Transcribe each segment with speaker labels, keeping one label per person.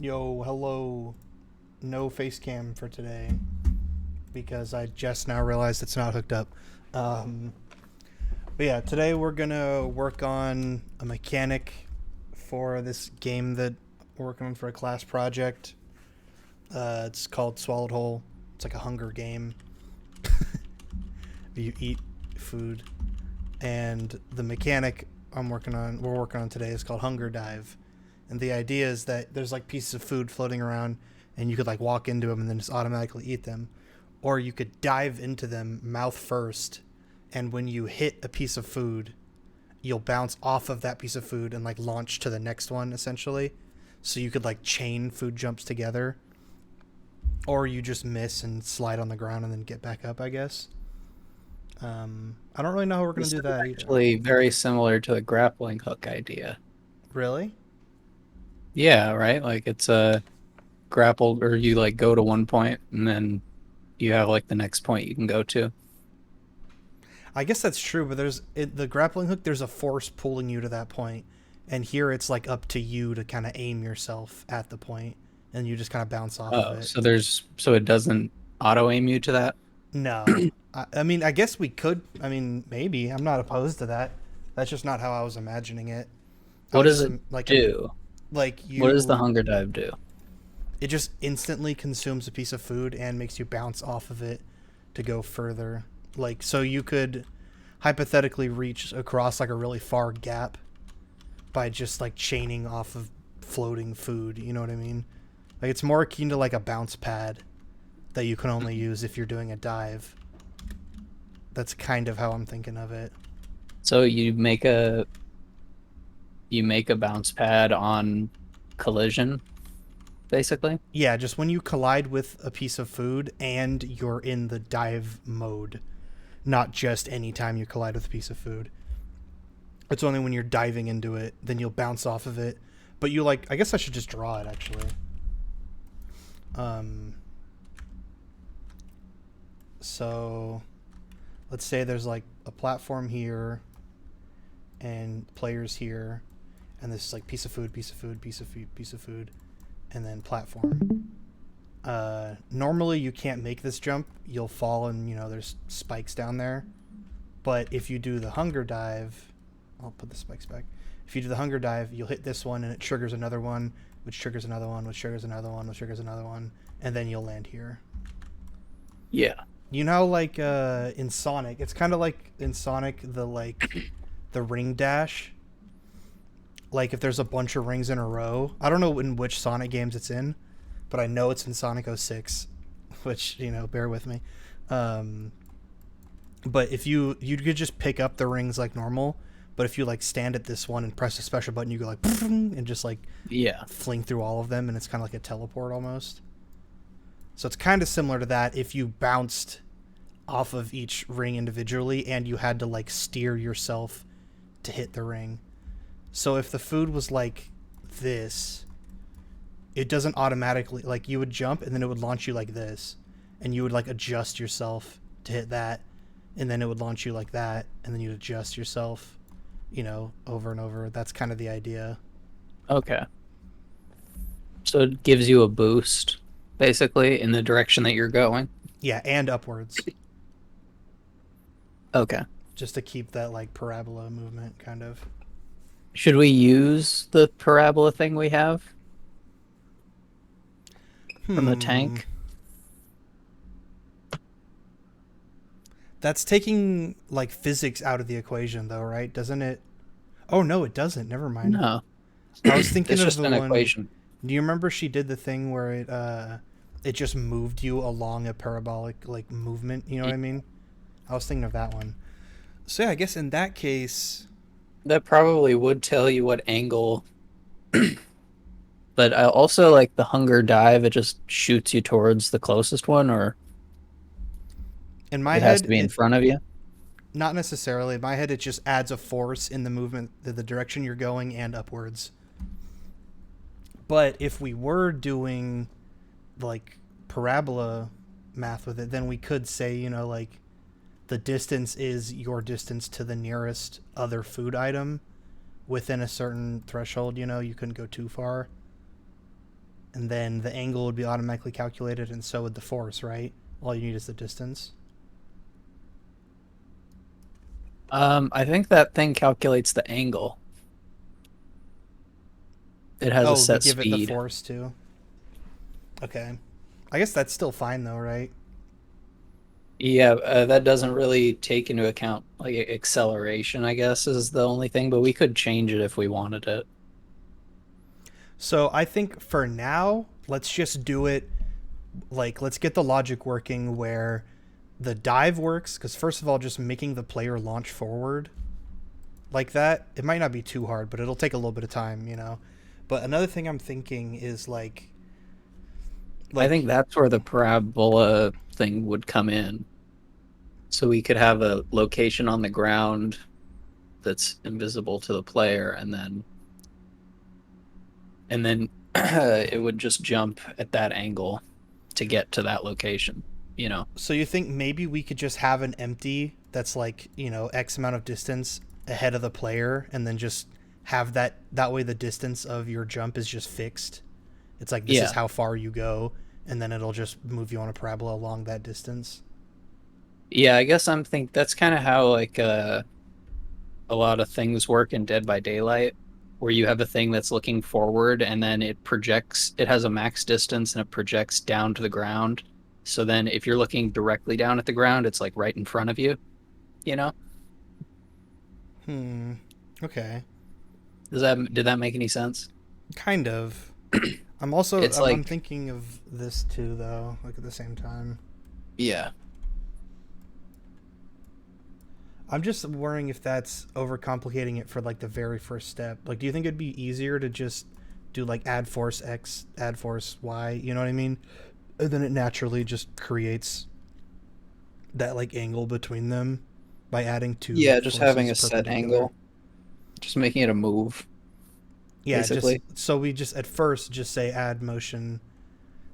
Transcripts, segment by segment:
Speaker 1: Yo, hello. No face cam for today because I just now realized it's not hooked up. Um, but yeah, today we're gonna work on a mechanic for this game that we're working on for a class project. It's called Swallowed Whole. It's like a hunger game. You eat food, and the mechanic we're working on today is called Hunger Dive. And the idea is that there's like pieces of food floating around, and you could like walk into them and then just automatically eat them, or you could dive into them mouth first, and when you hit a piece of food, you'll bounce off of that piece of food and like launch to the next one essentially. So you could like chain food jumps together, or you just miss and slide on the ground and then get back up, I guess. I don't really know how we're gonna
Speaker 2: This
Speaker 1: do
Speaker 2: is
Speaker 1: that either.
Speaker 2: actually very similar to the grappling hook idea.
Speaker 1: Really?
Speaker 2: Yeah, right? Like it's a grappled or you like go to one point and then you have like the next point you can go to.
Speaker 1: I guess that's true, but the grappling hook. There's a force pulling you to that point, and here it's like up to you to kind of aim yourself at the point, and you just kind of bounce off of
Speaker 2: Oh,
Speaker 1: it.
Speaker 2: so it doesn't auto aim you to that?
Speaker 1: No, I mean, I guess we could. I mean, maybe I'm not opposed to that. That's just not how I was imagining it. I
Speaker 2: What
Speaker 1: was
Speaker 2: does
Speaker 1: just
Speaker 2: it
Speaker 1: like
Speaker 2: do?
Speaker 1: like
Speaker 2: What does the
Speaker 1: you.
Speaker 2: hunger dive do?
Speaker 1: It just instantly consumes a piece of food and makes you bounce off of it to go further. Like so, you could hypothetically reach across like a really far gap by just like chaining off of floating food. You know what I mean? Like it's more akin to like a bounce pad that you can only use if you're doing a dive. That's kind of how I'm thinking of it.
Speaker 2: So you make a bounce pad on collision, basically.
Speaker 1: Yeah, just when you collide with a piece of food and you're in the dive mode, not just any time you collide with a piece of food. It's only when you're diving into it, then you'll bounce off of it. But you like, I guess I should just draw it actually. Um, so let's say there's like a platform here and players here, and this is like piece of food, piece of food, piece of food, piece of food, and then platform. Normally you can't make this jump. You'll fall and, there's spikes down there. But if you do the hunger dive, I'll put the spikes back. If you do the hunger dive, you'll hit this one and it triggers another one, which triggers another one, which triggers another one, which triggers another one, and then you'll land here.
Speaker 2: Yeah.
Speaker 1: You know, like in Sonic, it's kind of like in Sonic the ring dash. Like if there's a bunch of rings in a row, I don't know in which Sonic games it's in, but I know it's in Sonic 06, which bear with me. Um, but if you could just pick up the rings like normal, but if you like stand at this one and press a special button, you go like and just like
Speaker 2: Yeah.
Speaker 1: fling through all of them, and it's kind of like a teleport almost. So it's kind of similar to that if you bounced off of each ring individually and you had to like steer yourself to hit the ring. So if the food was like this, it doesn't automatically, like, you would jump and then it would launch you like this, and you would like adjust yourself to hit that, and then it would launch you like that, and then you'd adjust yourself, over and over. That's kind of the idea.
Speaker 2: Okay. So it gives you a boost, basically, in the direction that you're going.
Speaker 1: Yeah, and upwards,
Speaker 2: Okay.
Speaker 1: just to keep that like parabola movement kind of.
Speaker 2: Should we use the parabola thing we have from the
Speaker 1: Hmm.
Speaker 2: tank?
Speaker 1: That's taking like physics out of the equation though, right? Doesn't it? Oh no, it doesn't. Never mind.
Speaker 2: No.
Speaker 1: I was thinking
Speaker 2: It's
Speaker 1: of
Speaker 2: just
Speaker 1: the
Speaker 2: an
Speaker 1: one.
Speaker 2: equation.
Speaker 1: Do you remember she did the thing where it just moved you along a parabolic like movement? You know what
Speaker 2: Y-
Speaker 1: I mean? I was thinking of that one. So yeah, I guess in that case,
Speaker 2: That probably would tell you what angle, but I also like the hunger dive, it just shoots you towards the closest one, or
Speaker 1: in my
Speaker 2: it has to
Speaker 1: head,
Speaker 2: be in
Speaker 1: it
Speaker 2: front of you.
Speaker 1: not necessarily. In my head, it just adds a force in the movement, the direction you're going, and upwards. But if we were doing like parabola math with it, then we could say, like the distance is your distance to the nearest other food item within a certain threshold. You couldn't go too far. and then the angle would be automatically calculated, and so would the force, right? All you need is the distance.
Speaker 2: I think that thing calculates the angle. It has a
Speaker 1: Oh, we
Speaker 2: set
Speaker 1: give it the
Speaker 2: speed.
Speaker 1: force too. Okay. I guess that's still fine though, right?
Speaker 2: Yeah, that doesn't really take into account like acceleration, I guess, is the only thing, but we could change it if we wanted it.
Speaker 1: So I think for now, let's just do it like let's get the logic working where the dive works, because first of all, just making the player launch forward like that, it might not be too hard, but it'll take a little bit of time, you know. But another thing I'm thinking is
Speaker 2: I think
Speaker 1: like
Speaker 2: that's where the parabola thing would come in. So we could have a location on the ground that's invisible to the player, and then it would just jump at that angle to get to that location, you know.
Speaker 1: so you think maybe we could just have an empty that's like, X amount of distance ahead of the player, and then just have that way the distance of your jump is just fixed. It's like this is
Speaker 2: Yeah.
Speaker 1: how far you go, and then it'll just move you on a parabola along that distance.
Speaker 2: Yeah, I guess I'm think that's kind of how like a lot of things work in Dead by Daylight, where you have a thing that's looking forward and then it has a max distance and it projects down to the ground. So then if you're looking directly down at the ground, it's like right in front of you, you know?
Speaker 1: Hmm. Okay.
Speaker 2: Did that make any sense?
Speaker 1: Kind of. I'm also
Speaker 2: It's
Speaker 1: I'm
Speaker 2: like,
Speaker 1: thinking of this too though, like at the same time.
Speaker 2: yeah.
Speaker 1: I'm just worrying if that's overcomplicating it for like the very first step. Like, do you think it'd be easier to just do like add force X, add force Y, you know what I mean? And then it naturally just creates that like angle between them by adding two
Speaker 2: Yeah, just having
Speaker 1: forces
Speaker 2: a set
Speaker 1: perpendicular.
Speaker 2: angle, just making it a move,
Speaker 1: Yeah, just
Speaker 2: basically.
Speaker 1: so we just at first just say add motion.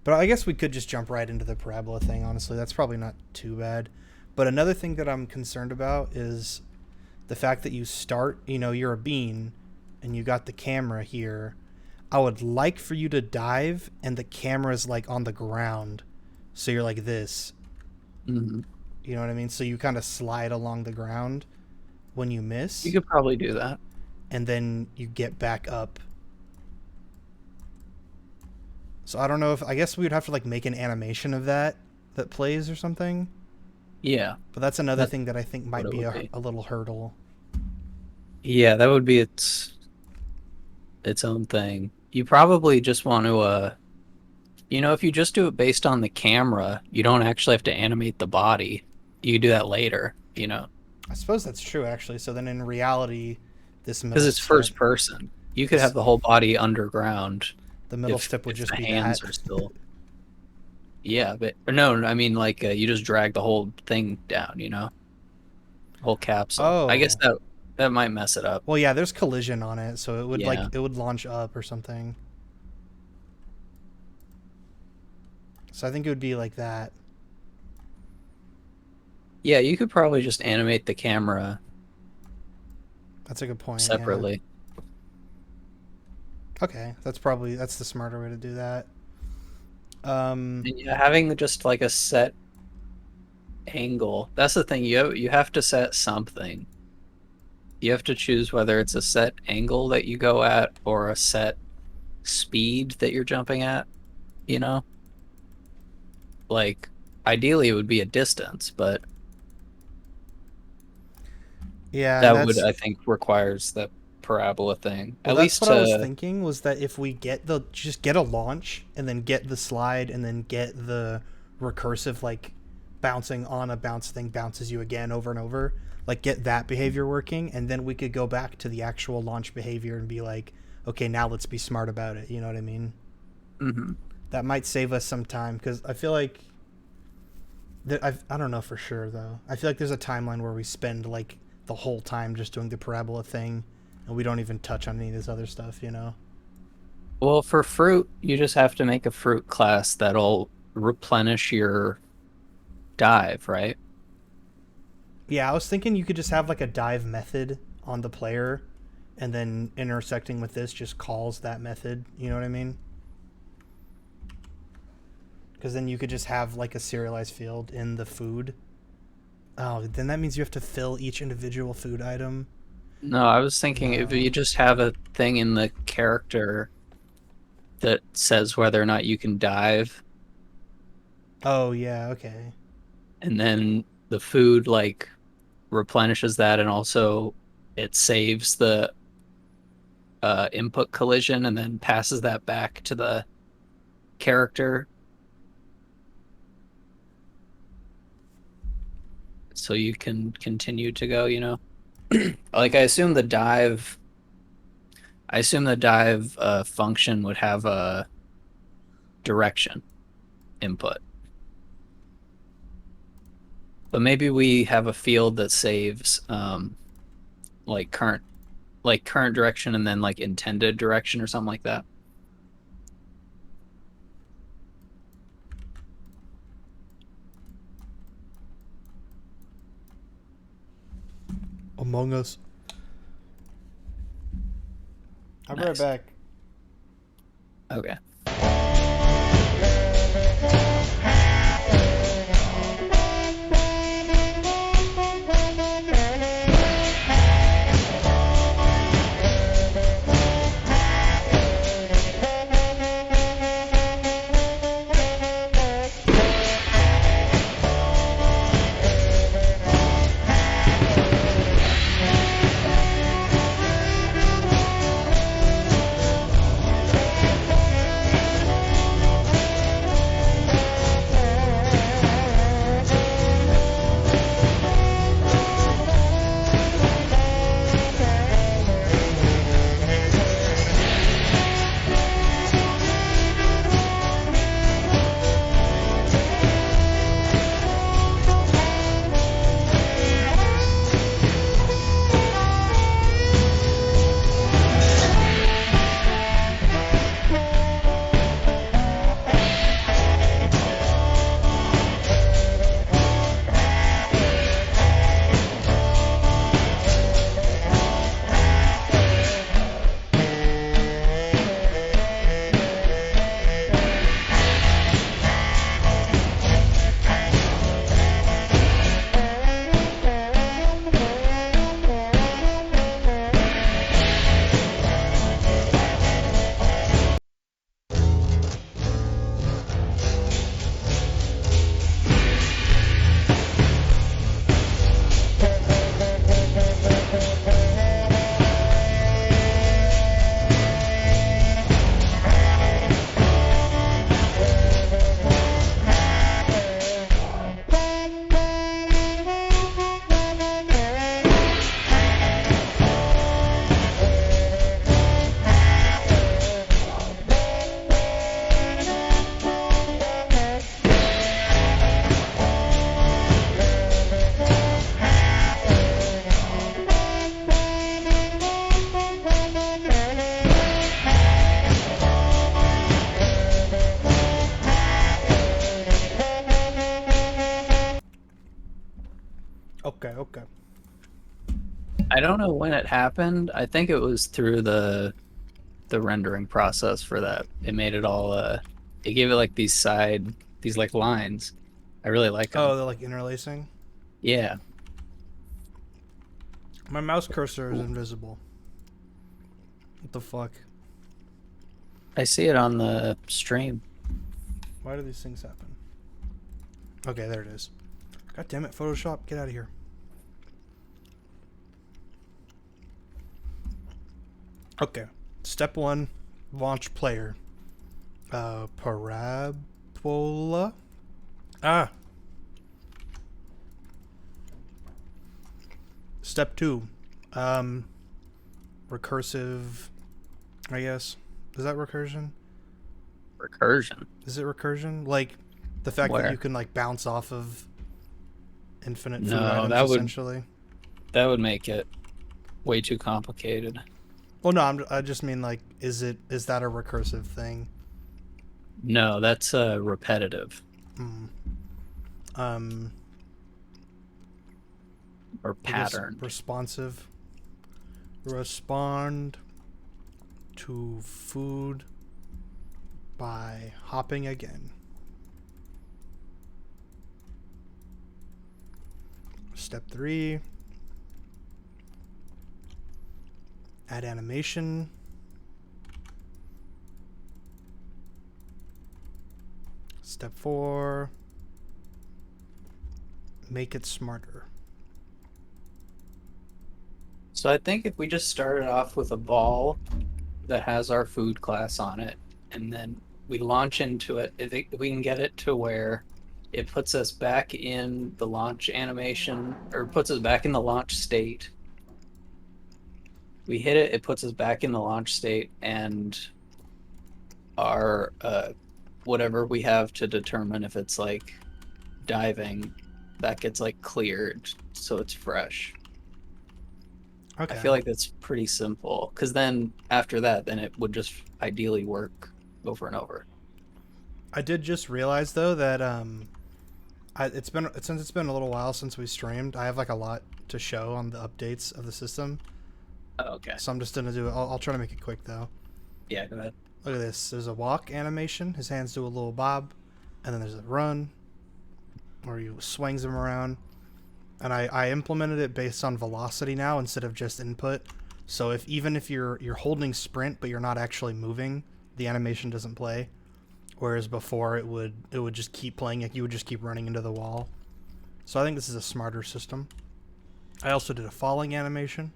Speaker 1: But I guess we could just jump right into the parabola thing, honestly. That's probably not too bad. But another thing that I'm concerned about is the fact that you start, you're a bean and you got the camera here. I would like for you to dive and the camera's like on the ground. So you're like this.
Speaker 2: Hmm.
Speaker 1: You know what I mean? So you kind of slide along the ground when you
Speaker 2: You
Speaker 1: miss,
Speaker 2: could probably do that.
Speaker 1: and then you get back up. So I don't know if I guess we would have to like make an animation of that plays or something.
Speaker 2: Yeah,
Speaker 1: But that's another
Speaker 2: that's
Speaker 1: thing that I think
Speaker 2: what
Speaker 1: might
Speaker 2: it
Speaker 1: be
Speaker 2: would
Speaker 1: a,
Speaker 2: be.
Speaker 1: a little hurdle.
Speaker 2: Yeah, that would be its own thing. You probably just want to if you just do it based on the camera, you don't actually have to animate the body. You can do that later,
Speaker 1: I suppose that's true actually. So then in reality, this
Speaker 2: because
Speaker 1: middle
Speaker 2: it's
Speaker 1: step,
Speaker 2: first person. You could
Speaker 1: this
Speaker 2: have the whole body underground
Speaker 1: the middle
Speaker 2: if
Speaker 1: step would
Speaker 2: if
Speaker 1: just
Speaker 2: the
Speaker 1: be
Speaker 2: hands
Speaker 1: that.
Speaker 2: are still. Yeah, but or no, I mean like you just drag the whole thing down, whole capsule. I guess
Speaker 1: Oh.
Speaker 2: that might mess it up.
Speaker 1: Well, yeah, there's collision on it, so
Speaker 2: Yeah.
Speaker 1: it would launch up or something. So I think it would be like that.
Speaker 2: Yeah, you could probably just animate the camera
Speaker 1: That's a good point, yeah.
Speaker 2: separately.
Speaker 1: Okay, that's the smarter way to do that. Um
Speaker 2: And yeah, having just like a set angle. That's the thing. You have to set something. You have to choose whether it's a set angle that you go at or a set speed that you're jumping at, you know? Like ideally it would be a distance, but
Speaker 1: yeah, and
Speaker 2: that would
Speaker 1: that's
Speaker 2: I think requires the parabola thing.
Speaker 1: well
Speaker 2: At
Speaker 1: that's
Speaker 2: least
Speaker 1: what I was
Speaker 2: to
Speaker 1: thinking, was that if we get a launch and then get the slide and then get the recursive like bouncing on a bounce thing bounces you again over and over, like get that behavior working, and then we could go back to the actual launch behavior and be like, okay, now let's be smart about it, you know what I mean?
Speaker 2: Mhm.
Speaker 1: That might save us some time, because I feel like I don't know for sure though. I feel like there's a timeline where we spend like the whole time just doing the parabola thing, and we don't even touch on any of this other stuff, you know?
Speaker 2: Well, for fruit, you just have to make a fruit class that'll replenish your dive, right?
Speaker 1: Yeah, I was thinking you could just have like a dive method on the player, and then intersecting with this just calls that method. You know what I mean? Because then you could just have like a serialized field in the food. Oh, then that means you have to fill each individual food item.
Speaker 2: No, I was thinking if
Speaker 1: No.
Speaker 2: you just have a thing in the character that says whether or not you can dive,
Speaker 1: Oh, yeah, okay.
Speaker 2: and then the food like replenishes that, and also it saves the input collision and then passes that back to the character so you can continue to go, you know? Like I assume the dive function would have a direction input. But maybe we have a field that saves like current direction and then like intended direction or something like that.
Speaker 1: Among Us. I'll be right
Speaker 2: Nice.
Speaker 1: back.
Speaker 2: Okay.
Speaker 1: Okay, okay.
Speaker 2: I don't know when it happened. I think it was through the rendering process for that. It made it all it gave it like these like lines. I really like
Speaker 1: Oh,
Speaker 2: them.
Speaker 1: they're like interlacing?
Speaker 2: Yeah.
Speaker 1: My mouse cursor is invisible. What the fuck?
Speaker 2: I see it on the stream.
Speaker 1: Why do these things happen? Okay, there it is. God damn it, Photoshop, get out of here. Okay. Step 1, launch player. Parabola? Ah. Step 2, recursive, I guess. Is that recursion?
Speaker 2: Recursion.
Speaker 1: Is it recursion? Like the fact that
Speaker 2: Where?
Speaker 1: you can like bounce off of infinite food
Speaker 2: No,
Speaker 1: items essentially.
Speaker 2: that would make it way too complicated.
Speaker 1: Well, no, I just mean like, is that a recursive thing?
Speaker 2: No, that's repetitive
Speaker 1: Hmm. Um,
Speaker 2: or
Speaker 1: I guess
Speaker 2: patterned.
Speaker 1: responsive. Respond to food by hopping again. Step 3. Add animation. Step 4. Make it smarter.
Speaker 2: So I think if we just started off with a ball that has our food class on it, and then we launch into it, if we can get it to where it puts us back in the launch animation, or puts us back in the launch state. We hit it, it puts us back in the launch state, and our whatever we have to determine if it's like diving, that gets like cleared so it's fresh. I
Speaker 1: Okay.
Speaker 2: feel like that's pretty simple, because then after that, then it would just ideally work over and over.
Speaker 1: I did just realize though that since it's been a little while since we streamed, I have like a lot to show on the updates of the system.
Speaker 2: Oh, okay.
Speaker 1: So I'm just gonna do it. I'll try to make it quick though.
Speaker 2: Yeah, go ahead.
Speaker 1: Look at this. There's a walk animation. His hands do a little bob, and then there's a run, where he swings him around. And I implemented it based on velocity now instead of just input. So even if you're holding sprint but you're not actually moving, the animation doesn't play. Whereas before it would just keep playing, like you would just keep running into the wall. So I think this is a smarter system. I also did a falling animation.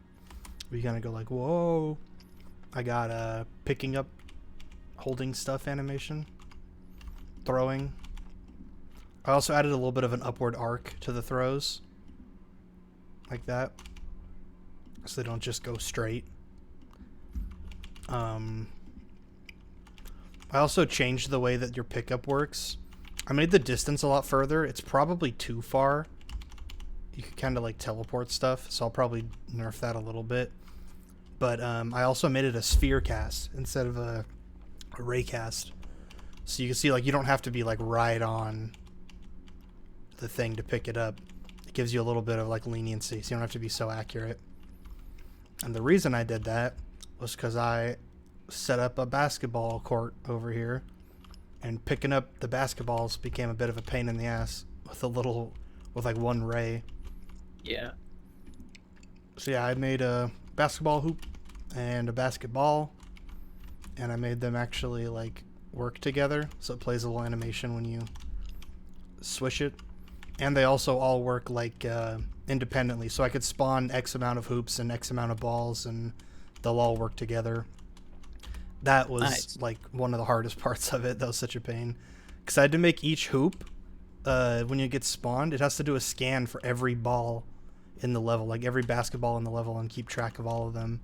Speaker 1: We kind of go like, whoa. I got a picking up, holding stuff animation, throwing. I also added a little bit of an upward arc to the throws, like that, so they don't just go straight. I also changed the way that your pickup works. I made the distance a lot further. It's probably too far. You could kind of like teleport stuff, so I'll probably nerf that a little bit. But I also made it a sphere cast instead of a ray cast. So you can see like you don't have to be like right on the thing to pick it up. It gives you a little bit of like leniency, so you don't have to be so accurate. And the reason I did that was because I set up a basketball court over here, and picking up the basketballs became a bit of a pain in the ass with like one ray.
Speaker 2: Yeah.
Speaker 1: So yeah, I made a basketball hoop and a basketball, and I made them actually like work together, so it plays a little animation when you swish it. And they also all work like independently, so I could spawn X amount of hoops and X amount of balls, and they'll all work together. That was
Speaker 2: Nice.
Speaker 1: like one of the hardest parts of it. That was such a pain, because I had to make each hoop, when you get spawned, it has to do a scan for every ball in the level, like every basketball in the level, and keep track of all of them.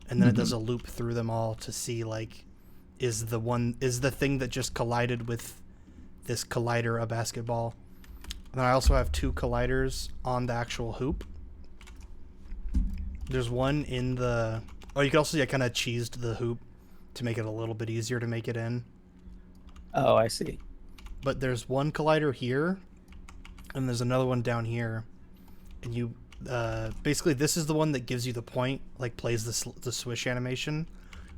Speaker 1: And then it does a loop through them all to see like, is the thing that just collided with this collider a basketball. And then I also have 2 colliders on the actual hoop. There's one in the... Oh, you can also see I kind of cheesed the hoop to make it a little bit easier to make it in.
Speaker 2: Oh, I see.
Speaker 1: But there's one collider here, and there's another one down here. And you... basically, this is the one that gives you the point, like plays the swish animation.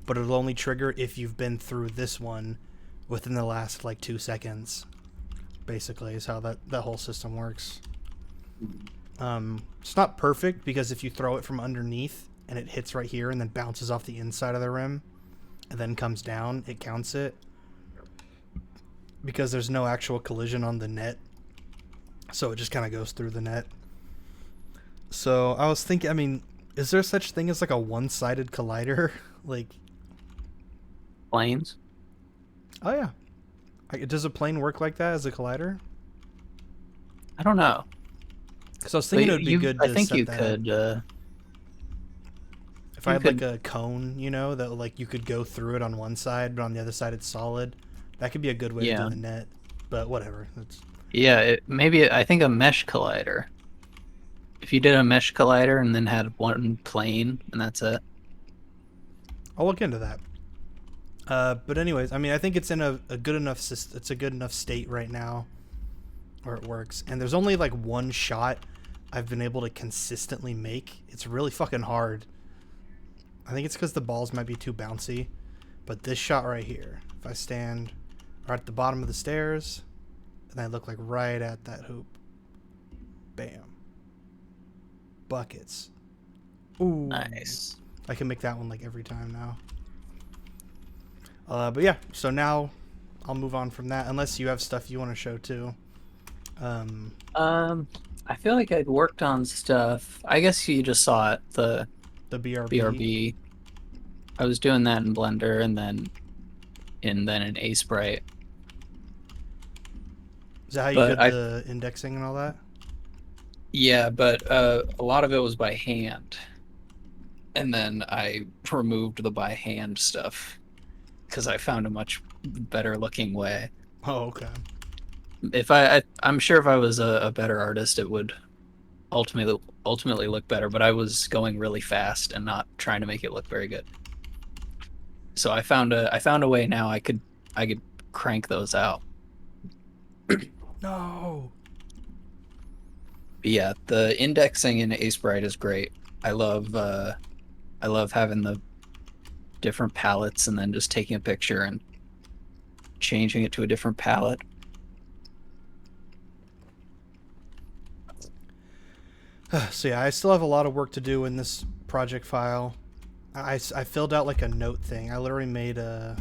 Speaker 1: But it'll only trigger if you've been through this one within the last, like, 2 seconds. Basically, is how that whole system works. It's not perfect, because if you throw it from underneath and it hits right here and then bounces off the inside of the rim and then comes down, it counts it, because there's no actual collision on the net, so it just kind of goes through the net. So I was thinking, I mean, is there such thing as like a one-sided collider? Like,
Speaker 2: Planes?
Speaker 1: oh yeah, does a plane work like that as a collider?
Speaker 2: I don't know.
Speaker 1: Because I was thinking it would be good to
Speaker 2: I think
Speaker 1: set
Speaker 2: you
Speaker 1: that
Speaker 2: could.
Speaker 1: if I had like a cone, you know, that like you could go through it on one side, but on the other side it's solid. That could be a good way to do the net. But whatever.
Speaker 2: Yeah, I think a mesh collider. If you did a mesh collider and then had one plane, and that's it.
Speaker 1: I'll look into that. But anyways, I mean, I think it's in a good enough it's a good enough state right now where it works. And there's only like one shot I've been able to consistently make. It's really fucking hard. I think it's because the balls might be too bouncy. But this shot right here, if I stand right at the bottom of the stairs and I look like right at that hoop, bam. buckets. Ooh.
Speaker 2: Nice.
Speaker 1: I can make that one like every time now. But yeah, so now I'll move on from that, unless you have stuff you want to show too.
Speaker 2: I feel like I'd worked on stuff. I guess you just saw it, the
Speaker 1: BRB.
Speaker 2: BRB. I was doing that in Blender and then in Sprite.
Speaker 1: Is that how you
Speaker 2: But
Speaker 1: did the indexing and all that?
Speaker 2: yeah, but a lot of it was by hand. And then I removed the by hand stuff because I found a much better looking way.
Speaker 1: Oh, okay.
Speaker 2: If I'm sure if I was a better artist, it would ultimately look better. But I was going really fast and not trying to make it look very good. So I found a way now I could crank those out.
Speaker 1: No.
Speaker 2: But yeah, the indexing in Asebrite is great. I love having the different palettes and then just taking a picture and changing it to a different palette.
Speaker 1: So yeah, I still have a lot of work to do in this project file. I filled out like a note thing. I literally made a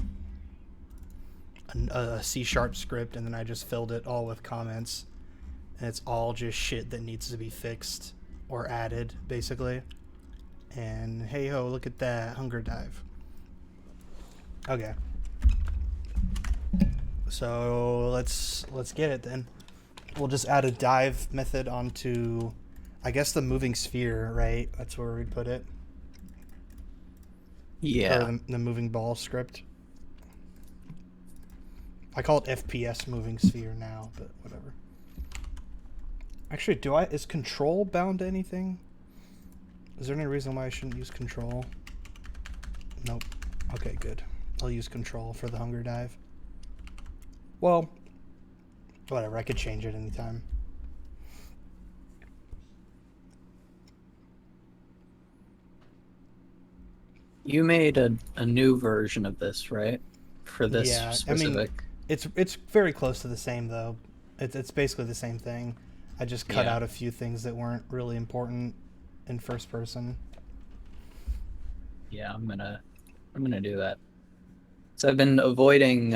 Speaker 1: C# script, and then I just filled it all with comments. And it's all just shit that needs to be fixed or added, basically. And hey ho, look at that hunger dive. Okay. So let's get it then. We'll just add a dive method onto, I guess, the moving sphere, right? That's where we'd put it.
Speaker 2: Yeah.
Speaker 1: Or the moving ball script. I call it FPS moving sphere now, but whatever. Actually, is control bound to anything? Is there any reason why I shouldn't use control? Nope. Okay, good. I'll use control for the hunger dive. Well, whatever. I could change it anytime.
Speaker 2: You made a new version of this, right? For this specific.
Speaker 1: I mean, it's very close to the same though. It's basically the same thing. I just cut out a few things that weren't really important in first person.
Speaker 2: Yeah, I'm gonna do that. So I've been avoiding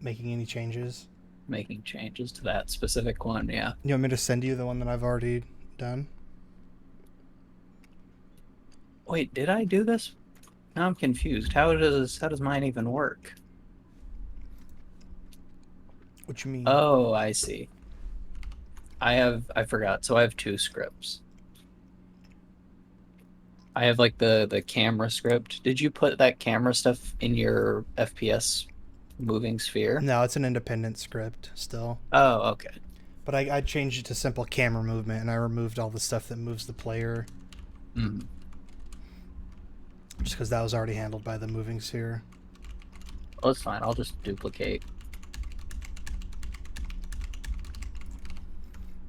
Speaker 1: Making any changes.
Speaker 2: making changes to that specific one. Yeah.
Speaker 1: You want me to send you the one that I've already done?
Speaker 2: Wait, did I do this? Now I'm confused. How does mine even work?
Speaker 1: What you mean?
Speaker 2: Oh, I see. I forgot. So I have two scripts. I have like the camera script. Did you put that camera stuff in your FPS moving sphere?
Speaker 1: No, it's an independent script still.
Speaker 2: Oh, okay.
Speaker 1: But I changed it to simple camera movement, and I removed all the stuff that moves the player.
Speaker 2: Mm.
Speaker 1: Just because that was already handled by the moving sphere.
Speaker 2: Well, that's fine. I'll just duplicate.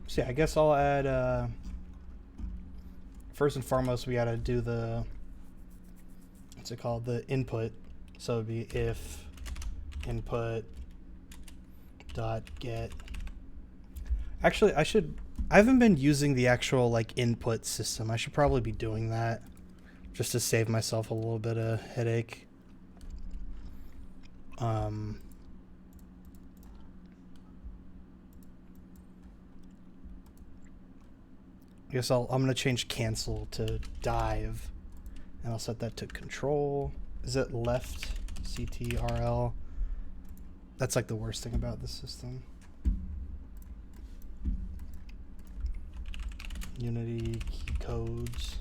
Speaker 1: So yeah, I guess I'll add, first and foremost, we gotta do the, what's it called, the input. So it'd be if input dot get. Actually, I haven't been using the actual like input system. I should probably be doing that just to save myself a little bit of headache. I guess I'm gonna change cancel to dive, and I'll set that to control. Is it left CTRL? That's like the worst thing about this system. Unity key codes.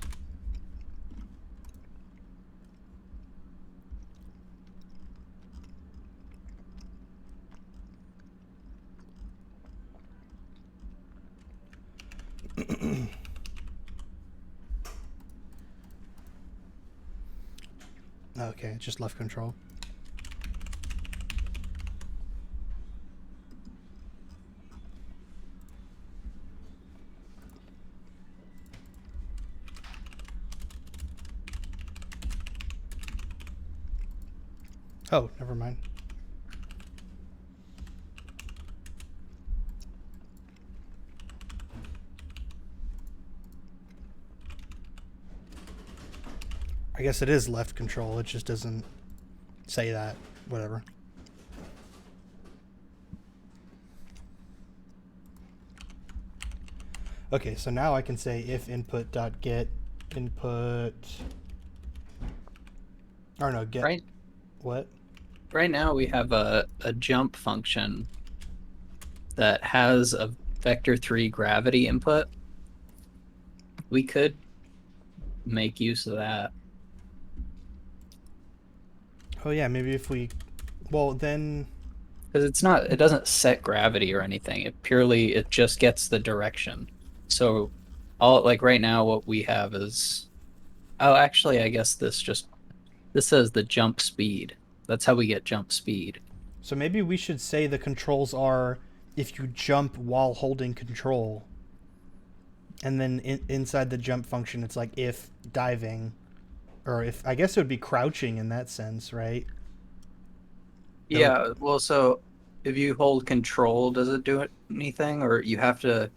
Speaker 1: Okay, just left control. Oh, never mind. I guess it is left control. It just doesn't say that. Whatever. Okay, so now I can say if input.get input. Or no, get
Speaker 2: Right
Speaker 1: what?
Speaker 2: right now we have a jump function that has a vector 3 gravity input. We could make use of that.
Speaker 1: Oh yeah, maybe if we. Well then.
Speaker 2: Because it doesn't set gravity or anything. It just gets the direction. So all like right now what we have is, oh, actually I guess this says the jump speed. That's how we get jump speed.
Speaker 1: So maybe we should say the controls are if you jump while holding control. And then inside the jump function, it's like if diving, or if I guess it would be crouching in that sense, right?
Speaker 2: Yeah, well, so if you hold control, does it do anything? Or you have to,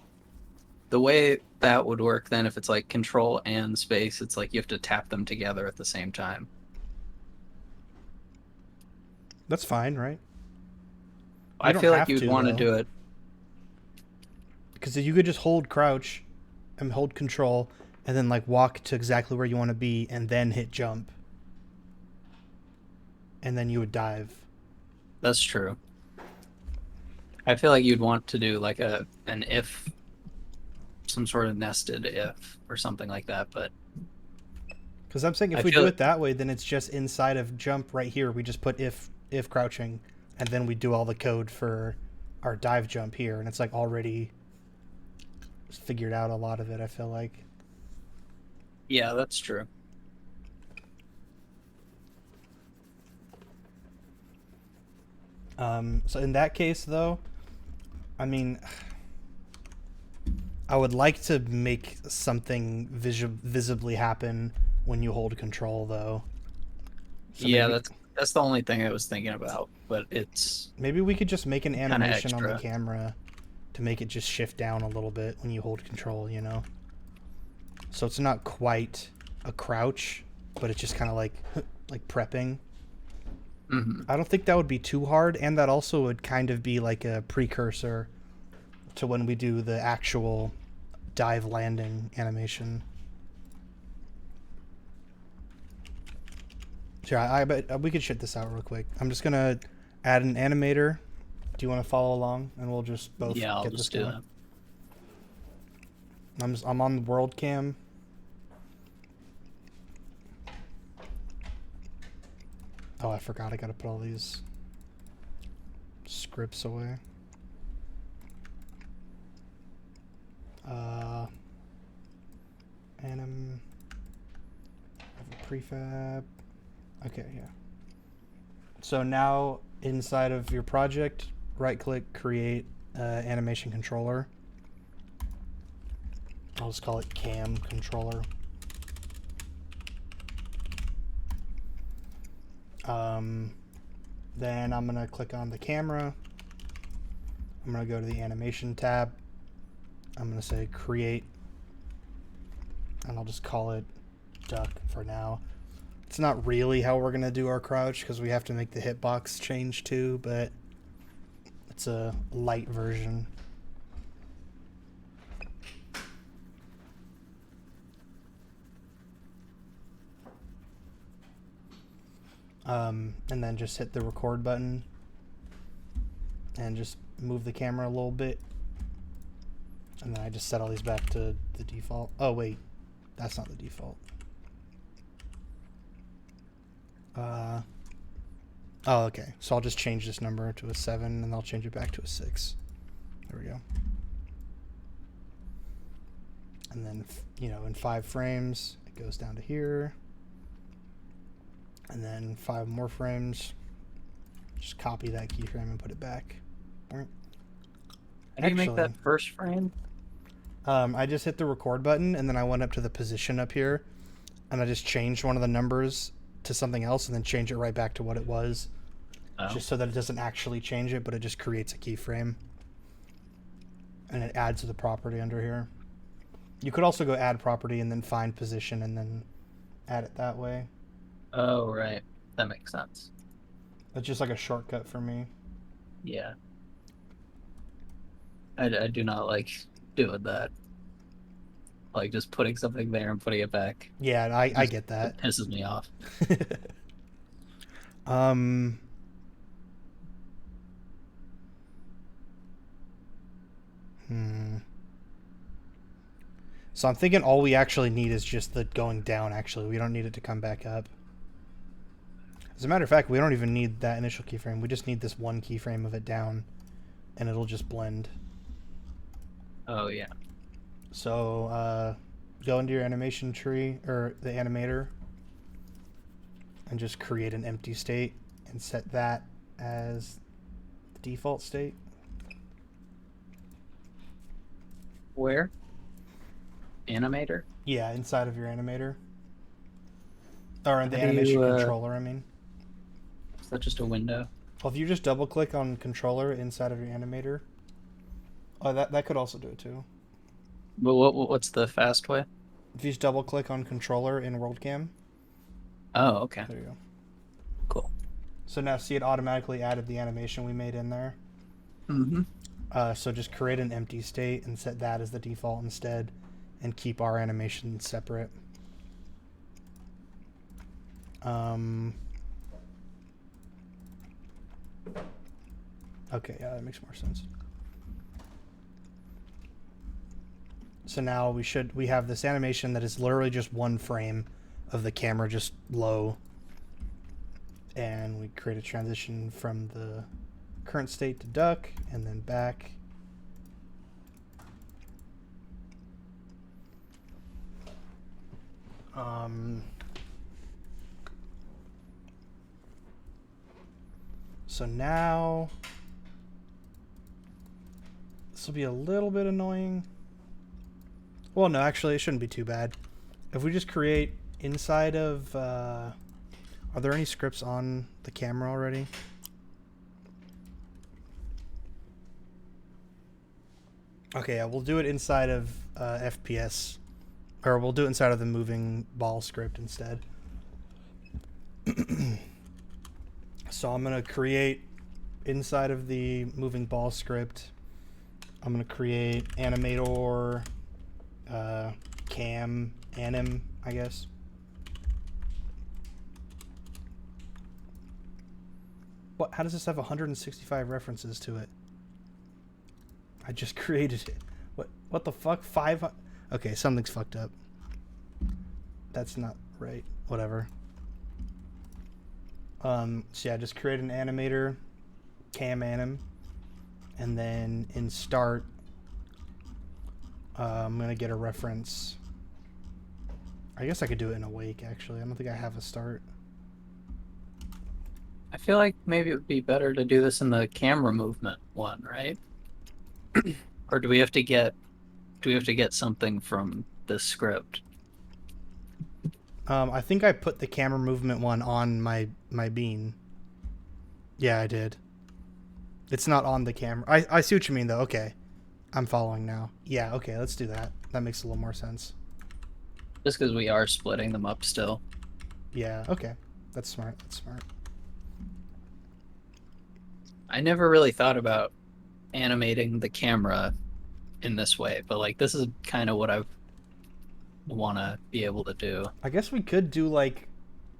Speaker 2: the way that would work then, if it's like control and space, it's like you have to tap them together at the same time.
Speaker 1: That's fine, right? You
Speaker 2: I
Speaker 1: don't
Speaker 2: feel like
Speaker 1: have
Speaker 2: you'd
Speaker 1: to
Speaker 2: want to
Speaker 1: though,
Speaker 2: do it.
Speaker 1: because you could just hold crouch and hold control, and then like walk to exactly where you want to be, and then hit jump, and then you would dive.
Speaker 2: That's true. I feel like you'd want to do like an if, some sort of nested if or something like that. But
Speaker 1: Because I'm saying
Speaker 2: I
Speaker 1: if we do
Speaker 2: feel
Speaker 1: it that way, then it's just inside of jump right here. We just put if crouching, and then we do all the code for our dive jump here, and it's like already figured out a lot of it. I feel like.
Speaker 2: yeah, that's true.
Speaker 1: So in that case, though, I mean, I would like to make something visibly happen when you hold control, though. So
Speaker 2: Yeah,
Speaker 1: maybe
Speaker 2: that's the only thing I was thinking about, but it's
Speaker 1: maybe we could just make an
Speaker 2: kind of
Speaker 1: animation on the
Speaker 2: extra.
Speaker 1: camera to make it just shift down a little bit when you hold control, you know? So it's not quite a crouch, but it's just kind of like like prepping.
Speaker 2: Hmm.
Speaker 1: I don't think that would be too hard, and that also would kind of be like a precursor to when we do the actual dive landing animation. Sure, I bet we could shit this out real quick. I'm just gonna add an animator. Do you want to follow along, and we'll just both
Speaker 2: Yeah, I'll
Speaker 1: get this
Speaker 2: just do
Speaker 1: going?
Speaker 2: that.
Speaker 1: I'm on the world cam. Oh, I forgot. I gotta put all these scripts away. Anim. I have a prefab. Okay, yeah. So now inside of your project, right click, create animation controller. I'll just call it cam controller. Then I'm gonna click on the camera. I'm gonna go to the animation tab. I'm gonna say create, and I'll just call it duck for now. It's not really how we're gonna do our crouch because we have to make the hitbox change too, but it's a light version. And then just hit the record button and just move the camera a little bit. And then I just set all these back to the default. Oh, wait. That's not the default. Oh, okay. So I'll just change this number to a 7, and I'll change it back to a 6. There we go. And then, in 5 frames, it goes down to here. And then 5 more frames. Just copy that keyframe and put it back.
Speaker 2: How do you make that first frame?
Speaker 1: I just hit the record button, and then I went up to the position up here, and I just changed one of the numbers to something else, and then change it right back to what it was, just so that it doesn't actually change it, but it just creates a keyframe, and it adds to the property under here. You could also go add property and then find position, and then add it that way.
Speaker 2: Oh, right. That makes sense.
Speaker 1: It's just like a shortcut for me.
Speaker 2: Yeah. I do not like doing that. Like just putting something there and putting it back.
Speaker 1: Yeah, I
Speaker 2: Just
Speaker 1: get
Speaker 2: it
Speaker 1: that.
Speaker 2: pisses me off.
Speaker 1: um, hmm. So I'm thinking all we actually need is just the going down, actually. We don't need it to come back up. As a matter of fact, we don't even need that initial keyframe. We just need this one keyframe of it down, and it'll just blend.
Speaker 2: Oh yeah.
Speaker 1: So go into your animation tree, or the animator, and just create an empty state and set that as the default state.
Speaker 2: Where? Animator?
Speaker 1: Yeah, inside of your animator. Or in
Speaker 2: How
Speaker 1: the
Speaker 2: do you
Speaker 1: animation controller, I mean.
Speaker 2: is that just a window?
Speaker 1: Well, if you just double click on controller inside of your animator, oh, that could also do it too.
Speaker 2: But what's the fast way?
Speaker 1: If you just double click on controller in WorldCam,
Speaker 2: Oh, okay.
Speaker 1: there you go.
Speaker 2: Cool.
Speaker 1: So now see, it automatically added the animation we made in there.
Speaker 2: Mm-hmm.
Speaker 1: So just create an empty state and set that as the default instead, and keep our animation separate. Okay, yeah, that makes more sense. So now we have this animation that is literally just one frame of the camera just low, and we create a transition from the current state to duck and then back. So now this will be a little bit annoying. Well, no, actually, it shouldn't be too bad. If we just create inside of... are there any scripts on the camera already? Okay, yeah, we'll do it inside of FPS. Or we'll do it inside of the moving ball script instead. So I'm going to create inside of the moving ball script. I'm going to create animator cam anim, I guess. What? How does this have 165 references to it? I just created it. What the fuck? 500? Okay, something's fucked up. That's not right. Whatever. So yeah, just create an animator, cam anim, and then in start, I'm gonna get a reference. I guess I could do it in awake, actually. I don't think I have a start.
Speaker 2: I feel like maybe it would be better to do this in the camera movement one, right? Or do we have to get something from the script?
Speaker 1: I think I put the camera movement one on my bean. Yeah, I did. It's not on the camera. I see what you mean, though. Okay. I'm following now. Yeah, okay, let's do that. That makes a little more sense.
Speaker 2: Just because we are splitting them up still.
Speaker 1: Yeah, okay. That's smart. That's smart.
Speaker 2: I never really thought about animating the camera in this way, but like this is kind of what I want to be able to do.
Speaker 1: I guess we could do, like,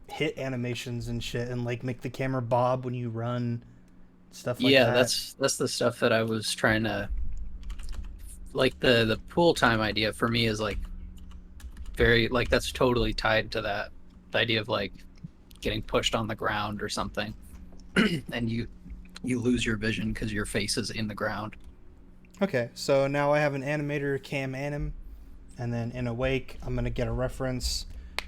Speaker 1: hit animations and shit and, like, make the camera bob when you run, stuff like
Speaker 2: Yeah,
Speaker 1: that.
Speaker 2: that's the stuff that I was trying to like the pool time idea for me is like very like that's totally tied to that the idea of like getting pushed on the ground or something and you lose your vision because your face is in the ground.
Speaker 1: Okay, so now I have an animator cam anim, and then in awake, I'm going to get a reference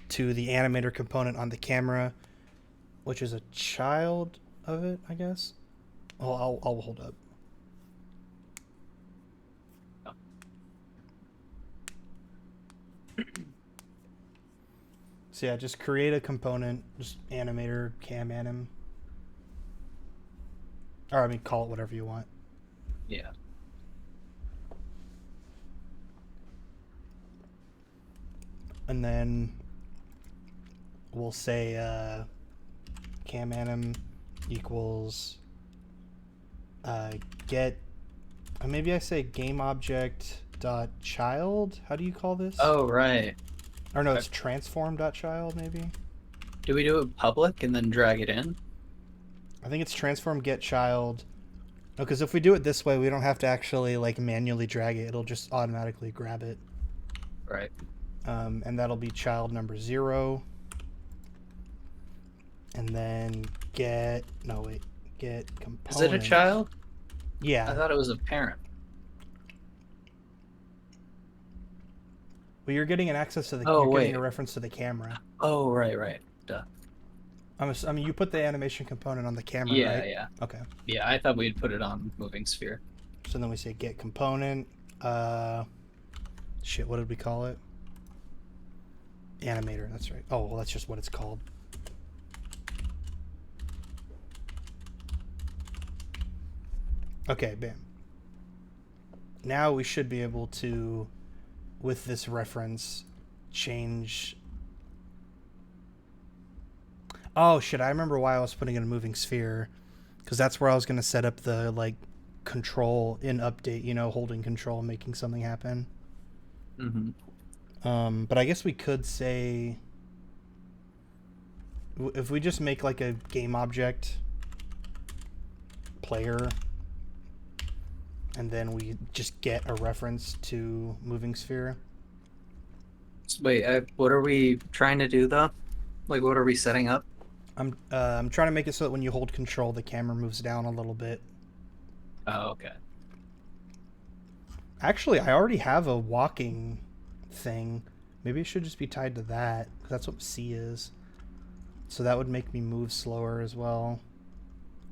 Speaker 1: to the animator component on the camera, which is a child of it, I guess. Oh, I'll hold up. So yeah, just create a component, just animator cam anim. Or I mean, call it whatever you want.
Speaker 2: Yeah.
Speaker 1: And then we'll say cam anim equals get. Maybe I say game object dot child. How do you call this?
Speaker 2: Oh, right.
Speaker 1: Or no, it's transform dot child maybe.
Speaker 2: Do we do it public and then drag it in?
Speaker 1: I think it's transform get child. No, because if we do it this way, we don't have to actually like manually drag it. It'll just automatically grab it.
Speaker 2: Right.
Speaker 1: And that'll be child number 0. And then get component.
Speaker 2: Is it a child?
Speaker 1: Yeah.
Speaker 2: I thought it was a parent.
Speaker 1: Well, you're getting an access to the.
Speaker 2: Oh,
Speaker 1: you're
Speaker 2: wait.
Speaker 1: getting a reference to the camera.
Speaker 2: Oh, right. Duh.
Speaker 1: I mean, you put the animation component on the camera,
Speaker 2: Yeah,
Speaker 1: right?
Speaker 2: yeah.
Speaker 1: Okay.
Speaker 2: Yeah, I thought we'd put it on moving sphere.
Speaker 1: So then we say get component. Shit, what did we call it? Animator. That's right. Oh, well, that's just what it's called. Okay, bam. Now we should be able to, with this reference, change. Oh shit! I remember why I was putting in a moving sphere, because that's where I was gonna set up the like control in update. You know, holding control, making something happen.
Speaker 2: Mm-hmm.
Speaker 1: But I guess we could say, if we just make like a game object player, and then we just get a reference to moving sphere.
Speaker 2: So wait, what are we trying to do though? Like, what are we setting up?
Speaker 1: I'm trying to make it so that when you hold control, the camera moves down a little bit.
Speaker 2: Oh, okay.
Speaker 1: Actually, I already have a walking thing. Maybe it should just be tied to that, because that's what C is. So that would make me move slower as well,